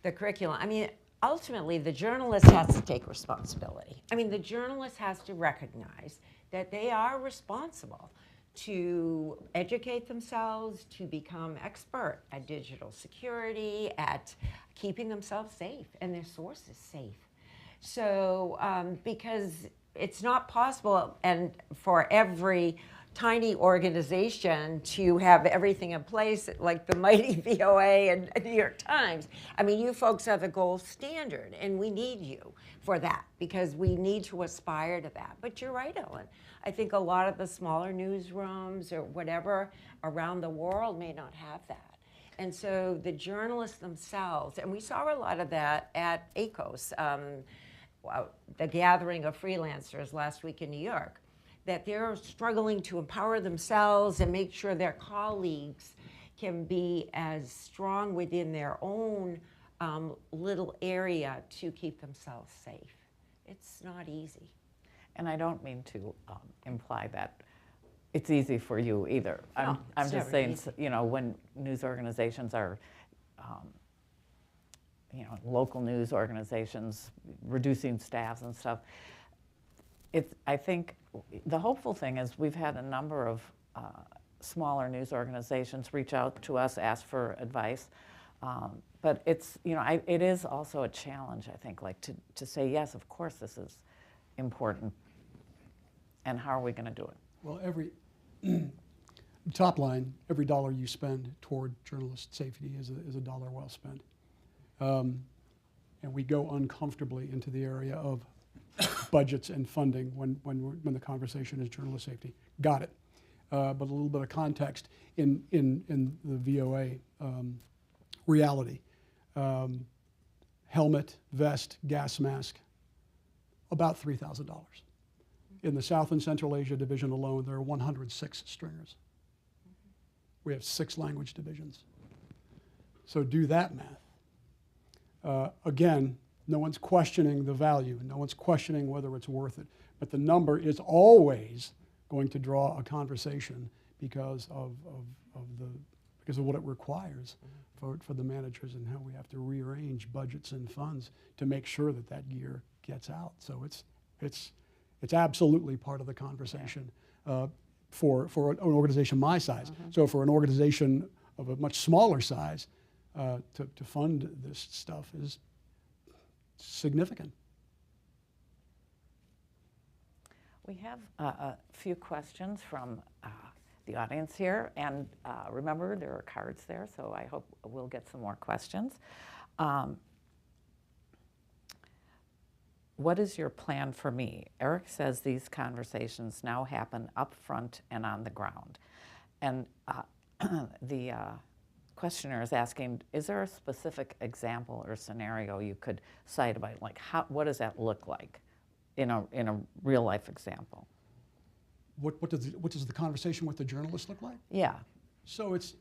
the curriculum. I mean, ultimately, the journalist has to take responsibility. I mean, the journalist has to recognize that they are responsible to educate themselves, to become expert at digital security, at keeping themselves safe and their sources safe. So, because it's not possible, and for every tiny organization to have everything in place, like the mighty VOA and New York Times. I mean, you folks are the gold standard, and we need you for that because we need to aspire to that. But you're right, Ellen. I think a lot of the smaller newsrooms or whatever around the world may not have that. And so the journalists themselves, and we saw a lot of that at ACOS, the gathering of freelancers last week in New York, that they're struggling to empower themselves and make sure their colleagues can be as strong within their own little area to keep themselves safe. It's not easy. And I don't mean to imply that it's easy for you either. No, I'm just saying, easy. you know, when news organizations are, you know, local news organizations reducing staffs and stuff, I think the hopeful thing is we've had a number of smaller news organizations reach out to us, ask for advice. But it's, you know, it is also a challenge, I think, like to say, yes, of course this is important. And how are we going to do it? Well, every top line, every dollar you spend toward journalist safety is a dollar well spent. And we go uncomfortably into the area of budgets and funding when the conversation is journalist safety. Got it. But a little bit of context in the VOA reality. Helmet, vest, gas mask, about $3,000. In the South and Central Asia division alone, there are 106 stringers. We have 6 language divisions. So do that math. Again, no one's questioning the value. No one's questioning whether it's worth it. But the number is always going to draw a conversation because of what it requires for the managers and how we have to rearrange budgets and funds to make sure that that gear gets out. So it's absolutely part of the conversation for an organization my size. So for an organization of a much smaller size, to fund this stuff is significant. We have a few questions from the audience here, and remember there are cards there, so I hope we'll get some more questions. What is your plan for me? Eric says these conversations now happen up front and on the ground. And the questioner is asking, is there a specific example or scenario you could cite about, like, what does that look like in a real life example? What does the conversation with the journalist look like? Yeah. So it's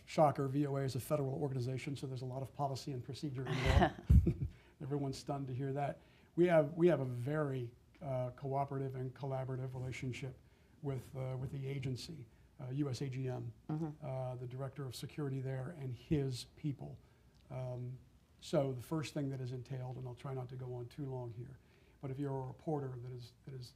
shocker, VOA is a federal organization, so there's a lot of policy and procedure involved. Everyone's stunned to hear that. We have a very cooperative and collaborative relationship with the agency, USAGM, the director of security there, and his people. So the first thing that is entailed, and I'll try not to go on too long here, but if you're a reporter that is,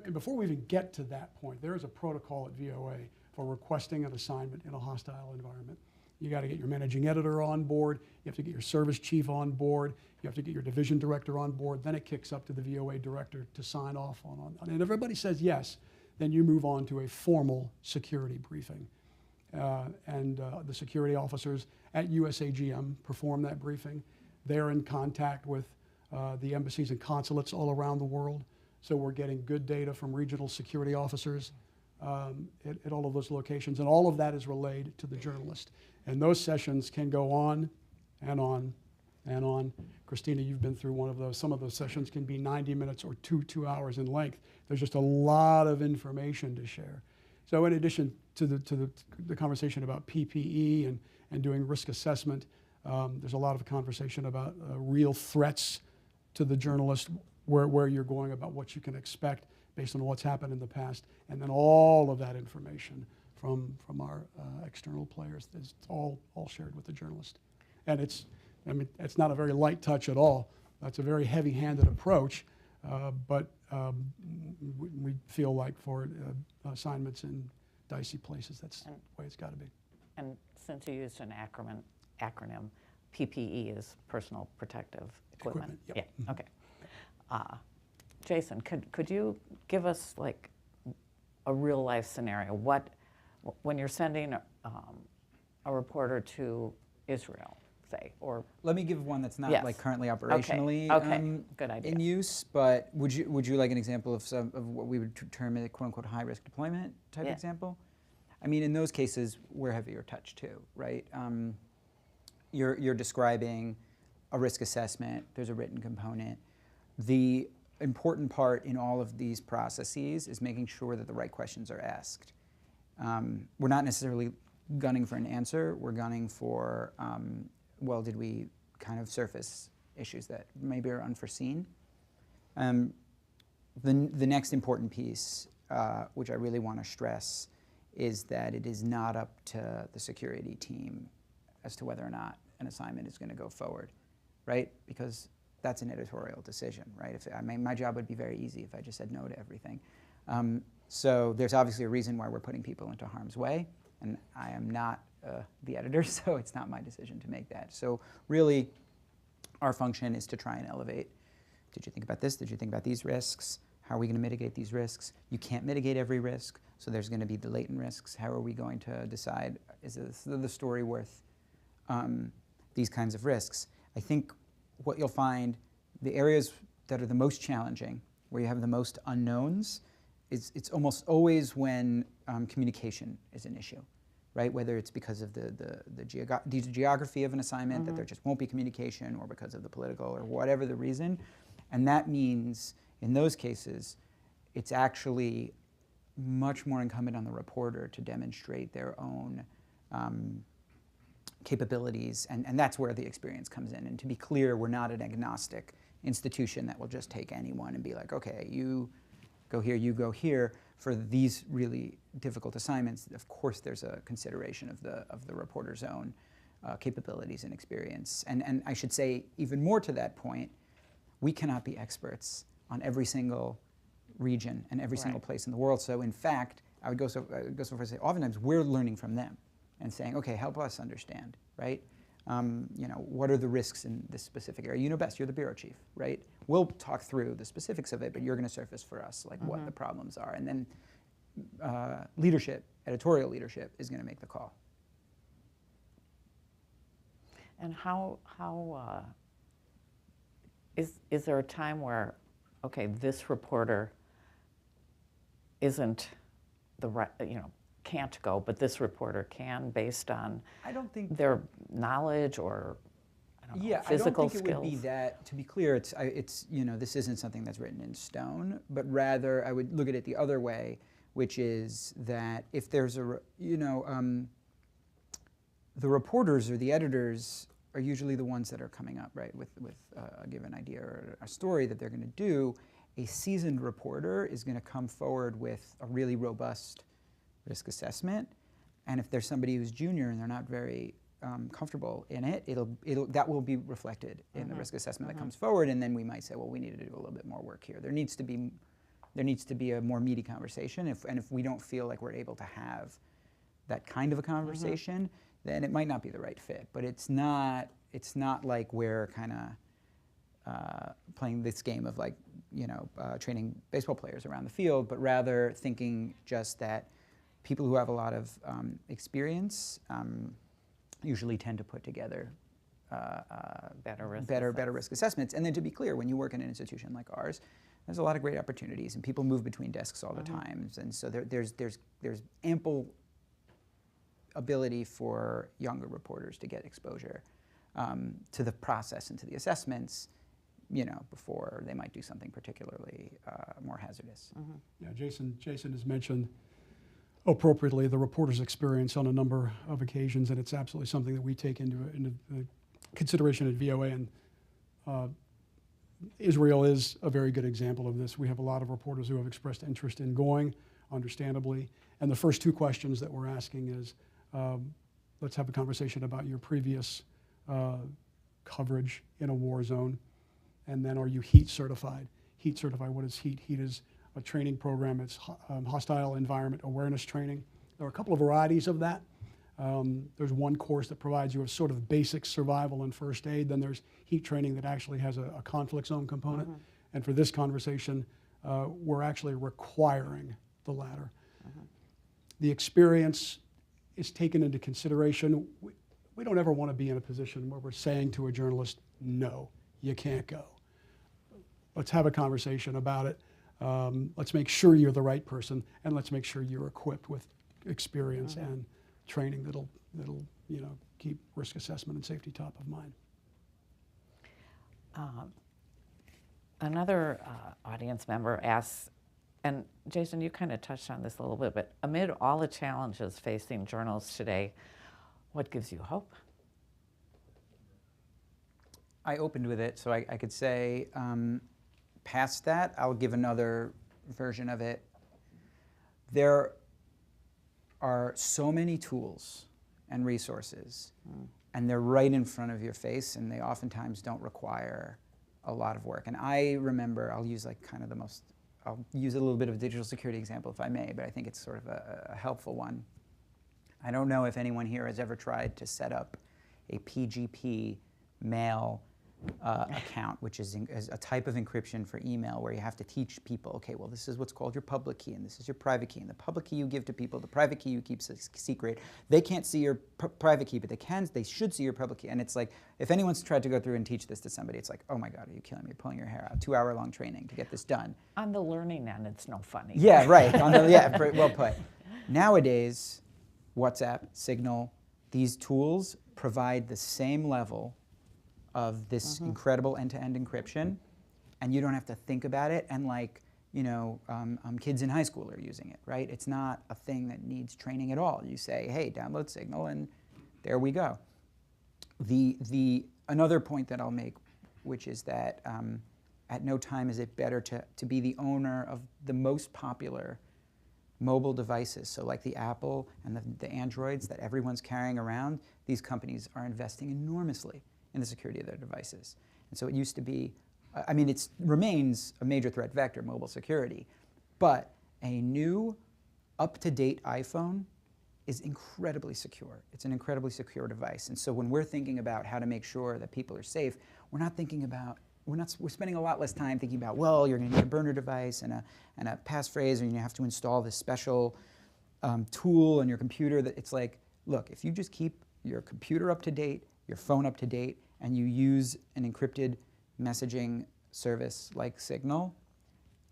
and before we even get to that point, there is a protocol at VOA for requesting an assignment in a hostile environment. You got to get your managing editor on board, you have to get your service chief on board, you have to get your division director on board, then it kicks up to the VOA director to sign off on. And if everybody says yes, then you move on to a formal security briefing. The security officers at USAGM perform that briefing. They're in contact with the embassies and consulates all around the world. So we're getting good data from regional security officers at all of those locations. And all of that is relayed to the journalist. And those sessions can go on and on and on. Christina, you've been through one of those. Some of those sessions can be 90 minutes or two hours in length. There's just a lot of information to share. So in addition to the conversation about PPE and doing risk assessment, there's a lot of conversation about real threats to the journalist, where you're going about what you can expect based on what's happened in the past, and then all of that information from our external players is all shared with the journalist. And it's not a very light touch at all. That's a very heavy-handed approach, But we feel like for assignments in dicey places, that's the way it's got to be. And since you used an acronym, PPE is personal protective equipment. Yep. Yeah. Okay. Jason, could you give us like a real life scenario? When you're sending a reporter to Israel, say, or Let me give one that's not Yes. like currently operationally Okay. Good idea. in use, but would you like an example of what we would term a quote unquote high risk deployment type Yeah. example? I mean, in those cases, we're heavier touch too, right? You're describing a risk assessment. There's a written component. The important part in all of these processes is making sure that the right questions are asked. We're not necessarily gunning for an answer. We're gunning for, well, did we kind of surface issues that maybe are unforeseen? The next important piece, which I really want to stress, is that it is not up to the security team as to whether or not an assignment is going to go forward, right? Because that's an editorial decision, right? My job would be very easy if I just said no to everything. So there's obviously a reason why we're putting people into harm's way, and I am not the editor, so it's not my decision to make that. So really, our function is to try and elevate. Did you think about this? Did you think about these risks? How are we going to mitigate these risks? You can't mitigate every risk, so there's going to be the latent risks. How are we going to decide, is the story worth these kinds of risks? I think what you'll find, the areas that are the most challenging, where you have the most unknowns, it's almost always when communication is an issue, right? Whether it's because of the geography of an assignment, that there just won't be communication, or because of the political or whatever the reason. And that means, in those cases, it's actually much more incumbent on the reporter to demonstrate their own capabilities, and that's where the experience comes in. And to be clear, we're not an agnostic institution that will just take anyone and be like, okay, you go here, you go here. For these really difficult assignments, of course there's a consideration of the reporter's own capabilities and experience. And I should say, even more to that point, we cannot be experts on every single region and every single place in the world. So in fact, I would go so far as to say, oftentimes we're learning from them and saying, okay, help us understand, right? What are the risks in this specific area? You know best, you're the bureau chief, right? We'll talk through the specifics of it, but you're going to surface for us like what the problems are. And then leadership, editorial leadership, is going to make the call. And how is there a time where, okay, this reporter isn't the right, can't go, but this reporter can, based on I don't think their knowledge or physical I don't think skills? it would be that. To be clear, it's this isn't something that's written in stone, but rather I would look at it the other way, which is that if there's the reporters or the editors are usually the ones that are coming up, right, with a given idea or a story that they're going to do. A seasoned reporter is going to come forward with a really robust risk assessment, and if there's somebody who's junior and they're not very comfortable in it, that will be reflected in the risk assessment that comes forward, and then we might say, well, we need to do a little bit more work here. There needs to be a more meaty conversation, and if we don't feel like we're able to have that kind of a conversation, then it might not be the right fit. But it's not like we're kind of playing this game of training baseball players around the field, but rather thinking just that people who have a lot of experience usually tend to put together better risk assessments. And then to be clear, when you work in an institution like ours, there's a lot of great opportunities, and people move between desks all the time, and so there's ample ability for younger reporters to get exposure to the process and to the assessments, before they might do something particularly more hazardous. Yeah, Jason has mentioned appropriately the reporter's experience on a number of occasions, and it's absolutely something that we take into consideration at VOA. And Israel is a very good example of this. We have a lot of reporters who have expressed interest in going, understandably. And the first two questions that we're asking is, let's have a conversation about your previous coverage in a war zone. And then, are you heat certified? HEAT certified. What is HEAT? HEAT is a training program. It's hostile environment awareness training. There are a couple of varieties of that. There's one course that provides you a sort of basic survival and first aid. Then there's HEAT training that actually has a conflict zone component. And for this conversation, we're actually requiring the latter. The experience is taken into consideration. We don't ever want to be in a position where we're saying to a journalist, no, you can't go. Let's have a conversation about it. Let's make sure you're the right person, and let's make sure you're equipped with experience and training that'll keep risk assessment and safety top of mind. Another audience member asks, and Jason, you kind of touched on this a little bit, but amid all the challenges facing journalists today, what gives you hope? I opened with it, so I could say, past that, I'll give another version of it. There are so many tools and resources, and they're right in front of your face, and they oftentimes don't require a lot of work. And I remember, I'll use I'll use a little bit of a digital security example if I may, but I think it's sort of a helpful one. I don't know if anyone here has ever tried to set up a PGP mail account, which is a type of encryption for email where you have to teach people, okay, well, this is what's called your public key, and this is your private key, and the public key you give to people, the private key you keep secret. They can't see your private key, but they should see your public key. And it's like, if anyone's tried to go through and teach this to somebody, it's like, oh my God, are you killing me? You're pulling your hair out. 2-hour-long training to get this done. On the learning end, it's no funny. Yeah, right. Well put. Nowadays, WhatsApp, Signal, these tools provide the same level of this incredible end-to-end encryption, and you don't have to think about it. And kids in high school are using it, right? It's not a thing that needs training at all. You say, hey, download Signal, and there we go. Another point that I'll make, which is that at no time is it better to be the owner of the most popular mobile devices. So like the Apple and the Androids that everyone's carrying around, these companies are investing enormously in the security of their devices. And so it used to be, it remains a major threat vector, mobile security, but a new, up-to-date iPhone is incredibly secure. It's an incredibly secure device. And so when we're thinking about how to make sure that people are safe, we're spending a lot less time thinking about, well, you're gonna need a burner device and a passphrase, and you have to install this special tool on your computer. That it's like, look, if you just keep your computer up to date, your phone up to date, and you use an encrypted messaging service like Signal,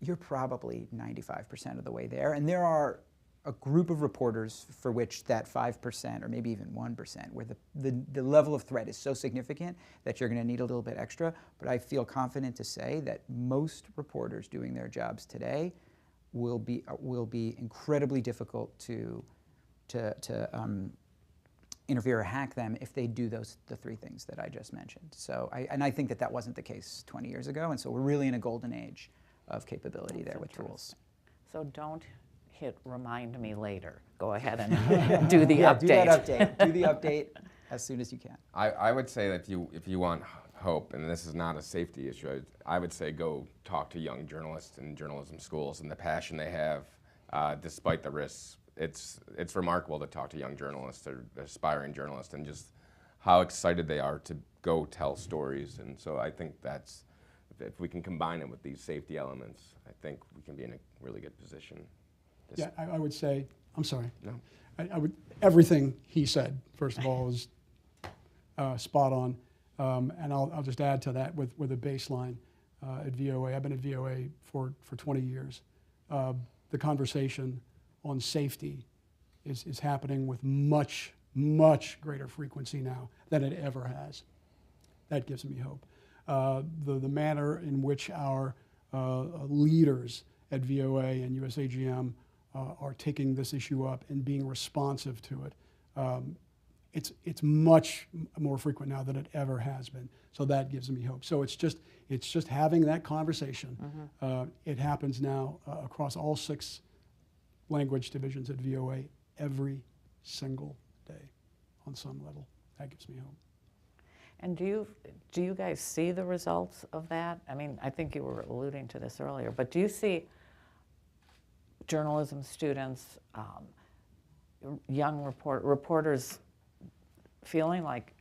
you're probably 95% of the way there. And there are a group of reporters for which that 5% or maybe even 1%, where the level of threat is so significant that you're going to need a little bit extra. But I feel confident to say that most reporters doing their jobs today will be incredibly difficult to interfere or hack them if they do the three things that I just mentioned. So I think that wasn't the case 20 years ago, and so we're really in a golden age of capability there with tools. So don't hit remind me later. Go ahead and do the update. Do that update. Do the update as soon as you can. I would say that if you want hope, and this is not a safety issue, I would say go talk to young journalists in journalism schools and the passion they have despite the risks. It's remarkable to talk to young journalists or aspiring journalists and just how excited they are to go tell stories. And so I think if we can combine it with these safety elements, I think we can be in a really good position. Yeah, I would say, I'm sorry. No. Everything he said, first of all, is spot on. And I'll just add to that with a baseline at VOA. I've been at VOA for 20 years. The conversation on safety is happening with much, much greater frequency now than it ever has. That gives me hope. The manner in which our leaders at VOA and USAGM are taking this issue up and being responsive to it, it's much more frequent now than it ever has been. So that gives me hope. So it's just having that conversation. It happens now across all 6 language divisions at VOA every single day on some level. That gives me hope. And do you guys see the results of that? I mean, I think you were alluding to this earlier, but do you see journalism students, young reporters feeling like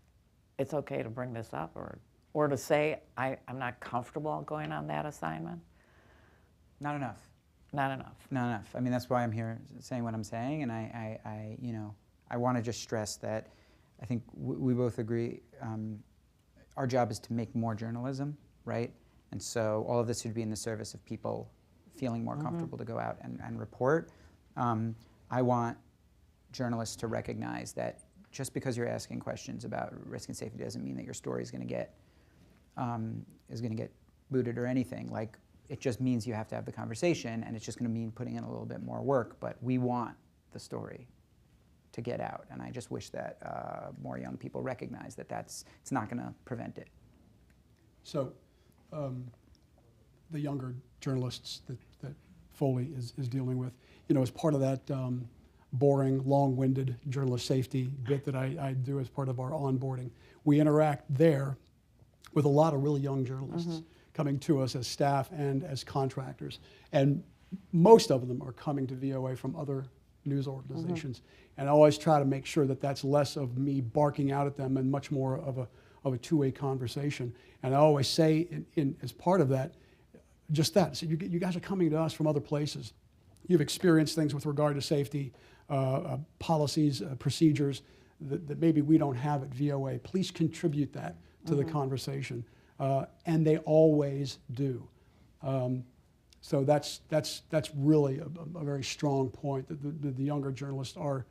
it's okay to bring this up, or to say, I'm not comfortable going on that assignment? Not enough. Not enough. Not enough. I mean, that's why I'm here saying what I'm saying, and I want to just stress that I think we both agree our job is to make more journalism, right? And so all of this should be in the service of people feeling more comfortable to go out and report. I want journalists to recognize that just because you're asking questions about risk and safety doesn't mean that your story is going to get booted or anything. Like, it just means you have to have the conversation, and it's just going to mean putting in a little bit more work. But we want the story to get out, and I just wish that more young people recognize that it's not going to prevent it. So, the younger journalists that Foley is dealing with, as part of that boring, long-winded journalist safety bit that I do as part of our onboarding, we interact there with a lot of really young journalists coming to us as staff and as contractors. And most of them are coming to VOA from other news organizations. And I always try to make sure that that's less of me barking out at them and much more of a two-way conversation. And I always say as part of that, just that. So you guys are coming to us from other places. You've experienced things with regard to safety, policies, procedures that maybe we don't have at VOA. Please contribute that to the conversation. And they always do. So that's really a very strong point, that the younger journalists are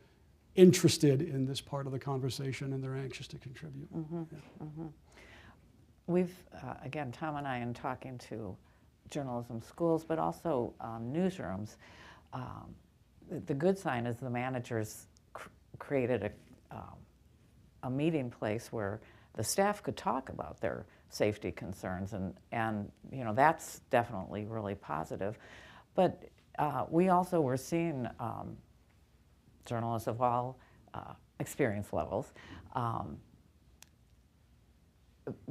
interested in this part of the conversation, and they're anxious to contribute. We've, again, Tom and I, in talking to journalism schools, but also newsrooms, the good sign is the managers created a meeting place where the staff could talk about their safety concerns, and that's definitely really positive. But we also were seeing journalists of all experience levels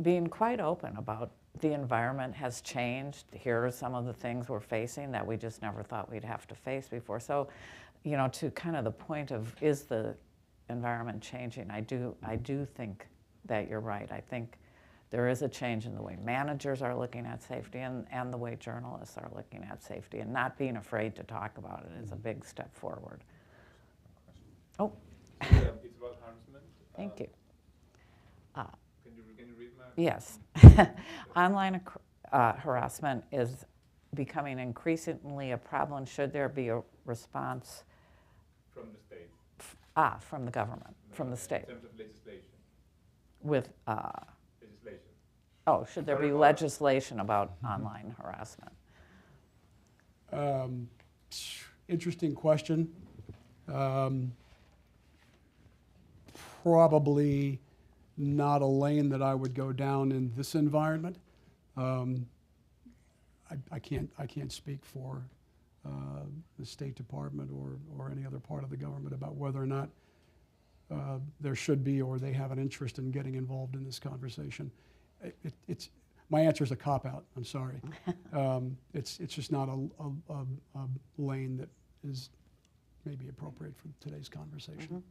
being quite open about the environment has changed. Here are some of the things we're facing that we just never thought we'd have to face before. So, to kind of the point of, is the environment changing? I do think that you're right. I think there is a change in the way managers are looking at safety and the way journalists are looking at safety, and not being afraid to talk about it is a big step forward. Oh. It's about harassment. Thank you. Can you read my? Yes. Online harassment is becoming increasingly a problem. Should there be a response? From the state. From the government, from the state. In terms of legislation. With, Legislation. oh, should there be legislation about online harassment? Interesting question. Probably not a lane that I would go down in this environment. I can't speak for the State Department or any other part of the government about whether or not there should be, or they have an interest in getting involved in this conversation. My answer is a cop-out. I'm sorry. It's just not a lane that is maybe appropriate for today's conversation.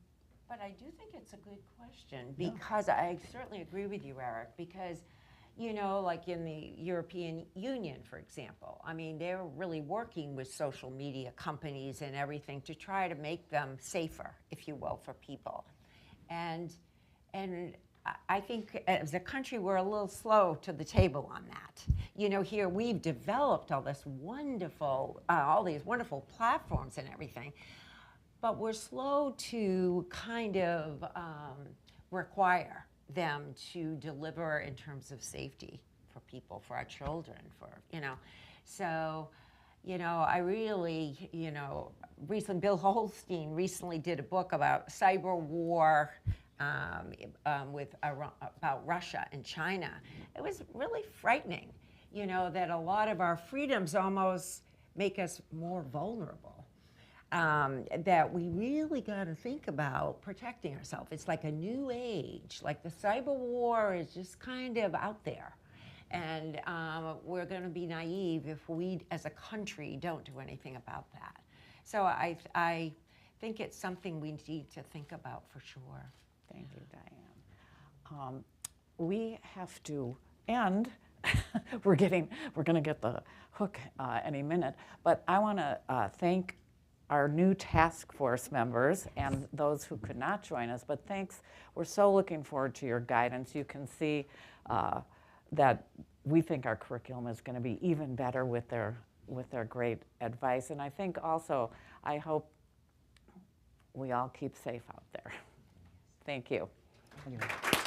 But I do think it's a good question, because I certainly agree with you, Eric, because, like in the European Union, for example, I mean, they're really working with social media companies and everything to try to make them safer, if you will, for people. And I think as a country, we're a little slow to the table on that. Here we've developed all these wonderful platforms and everything, but we're slow to kind of require them to deliver in terms of safety for people, for our children, So, I really, recently, Bill Holstein recently did a book about cyber war about Russia and China. It was really frightening, that a lot of our freedoms almost make us more vulnerable. that we really got to think about protecting ourselves. It's like a new age, like the cyber war is just kind of out there. And we're going to be naive if we, as a country, don't do anything about that. So I think it's something we need to think about for sure. Thank you, Diane. We have to end. we're going to get the hook any minute. But I want to thank our new task force members and those who could not join us. But thanks. We're so looking forward to your guidance. You can see that we think our curriculum is going to be even better with their great advice. And I think also, I hope we all keep safe out there. Thank you. Thank you.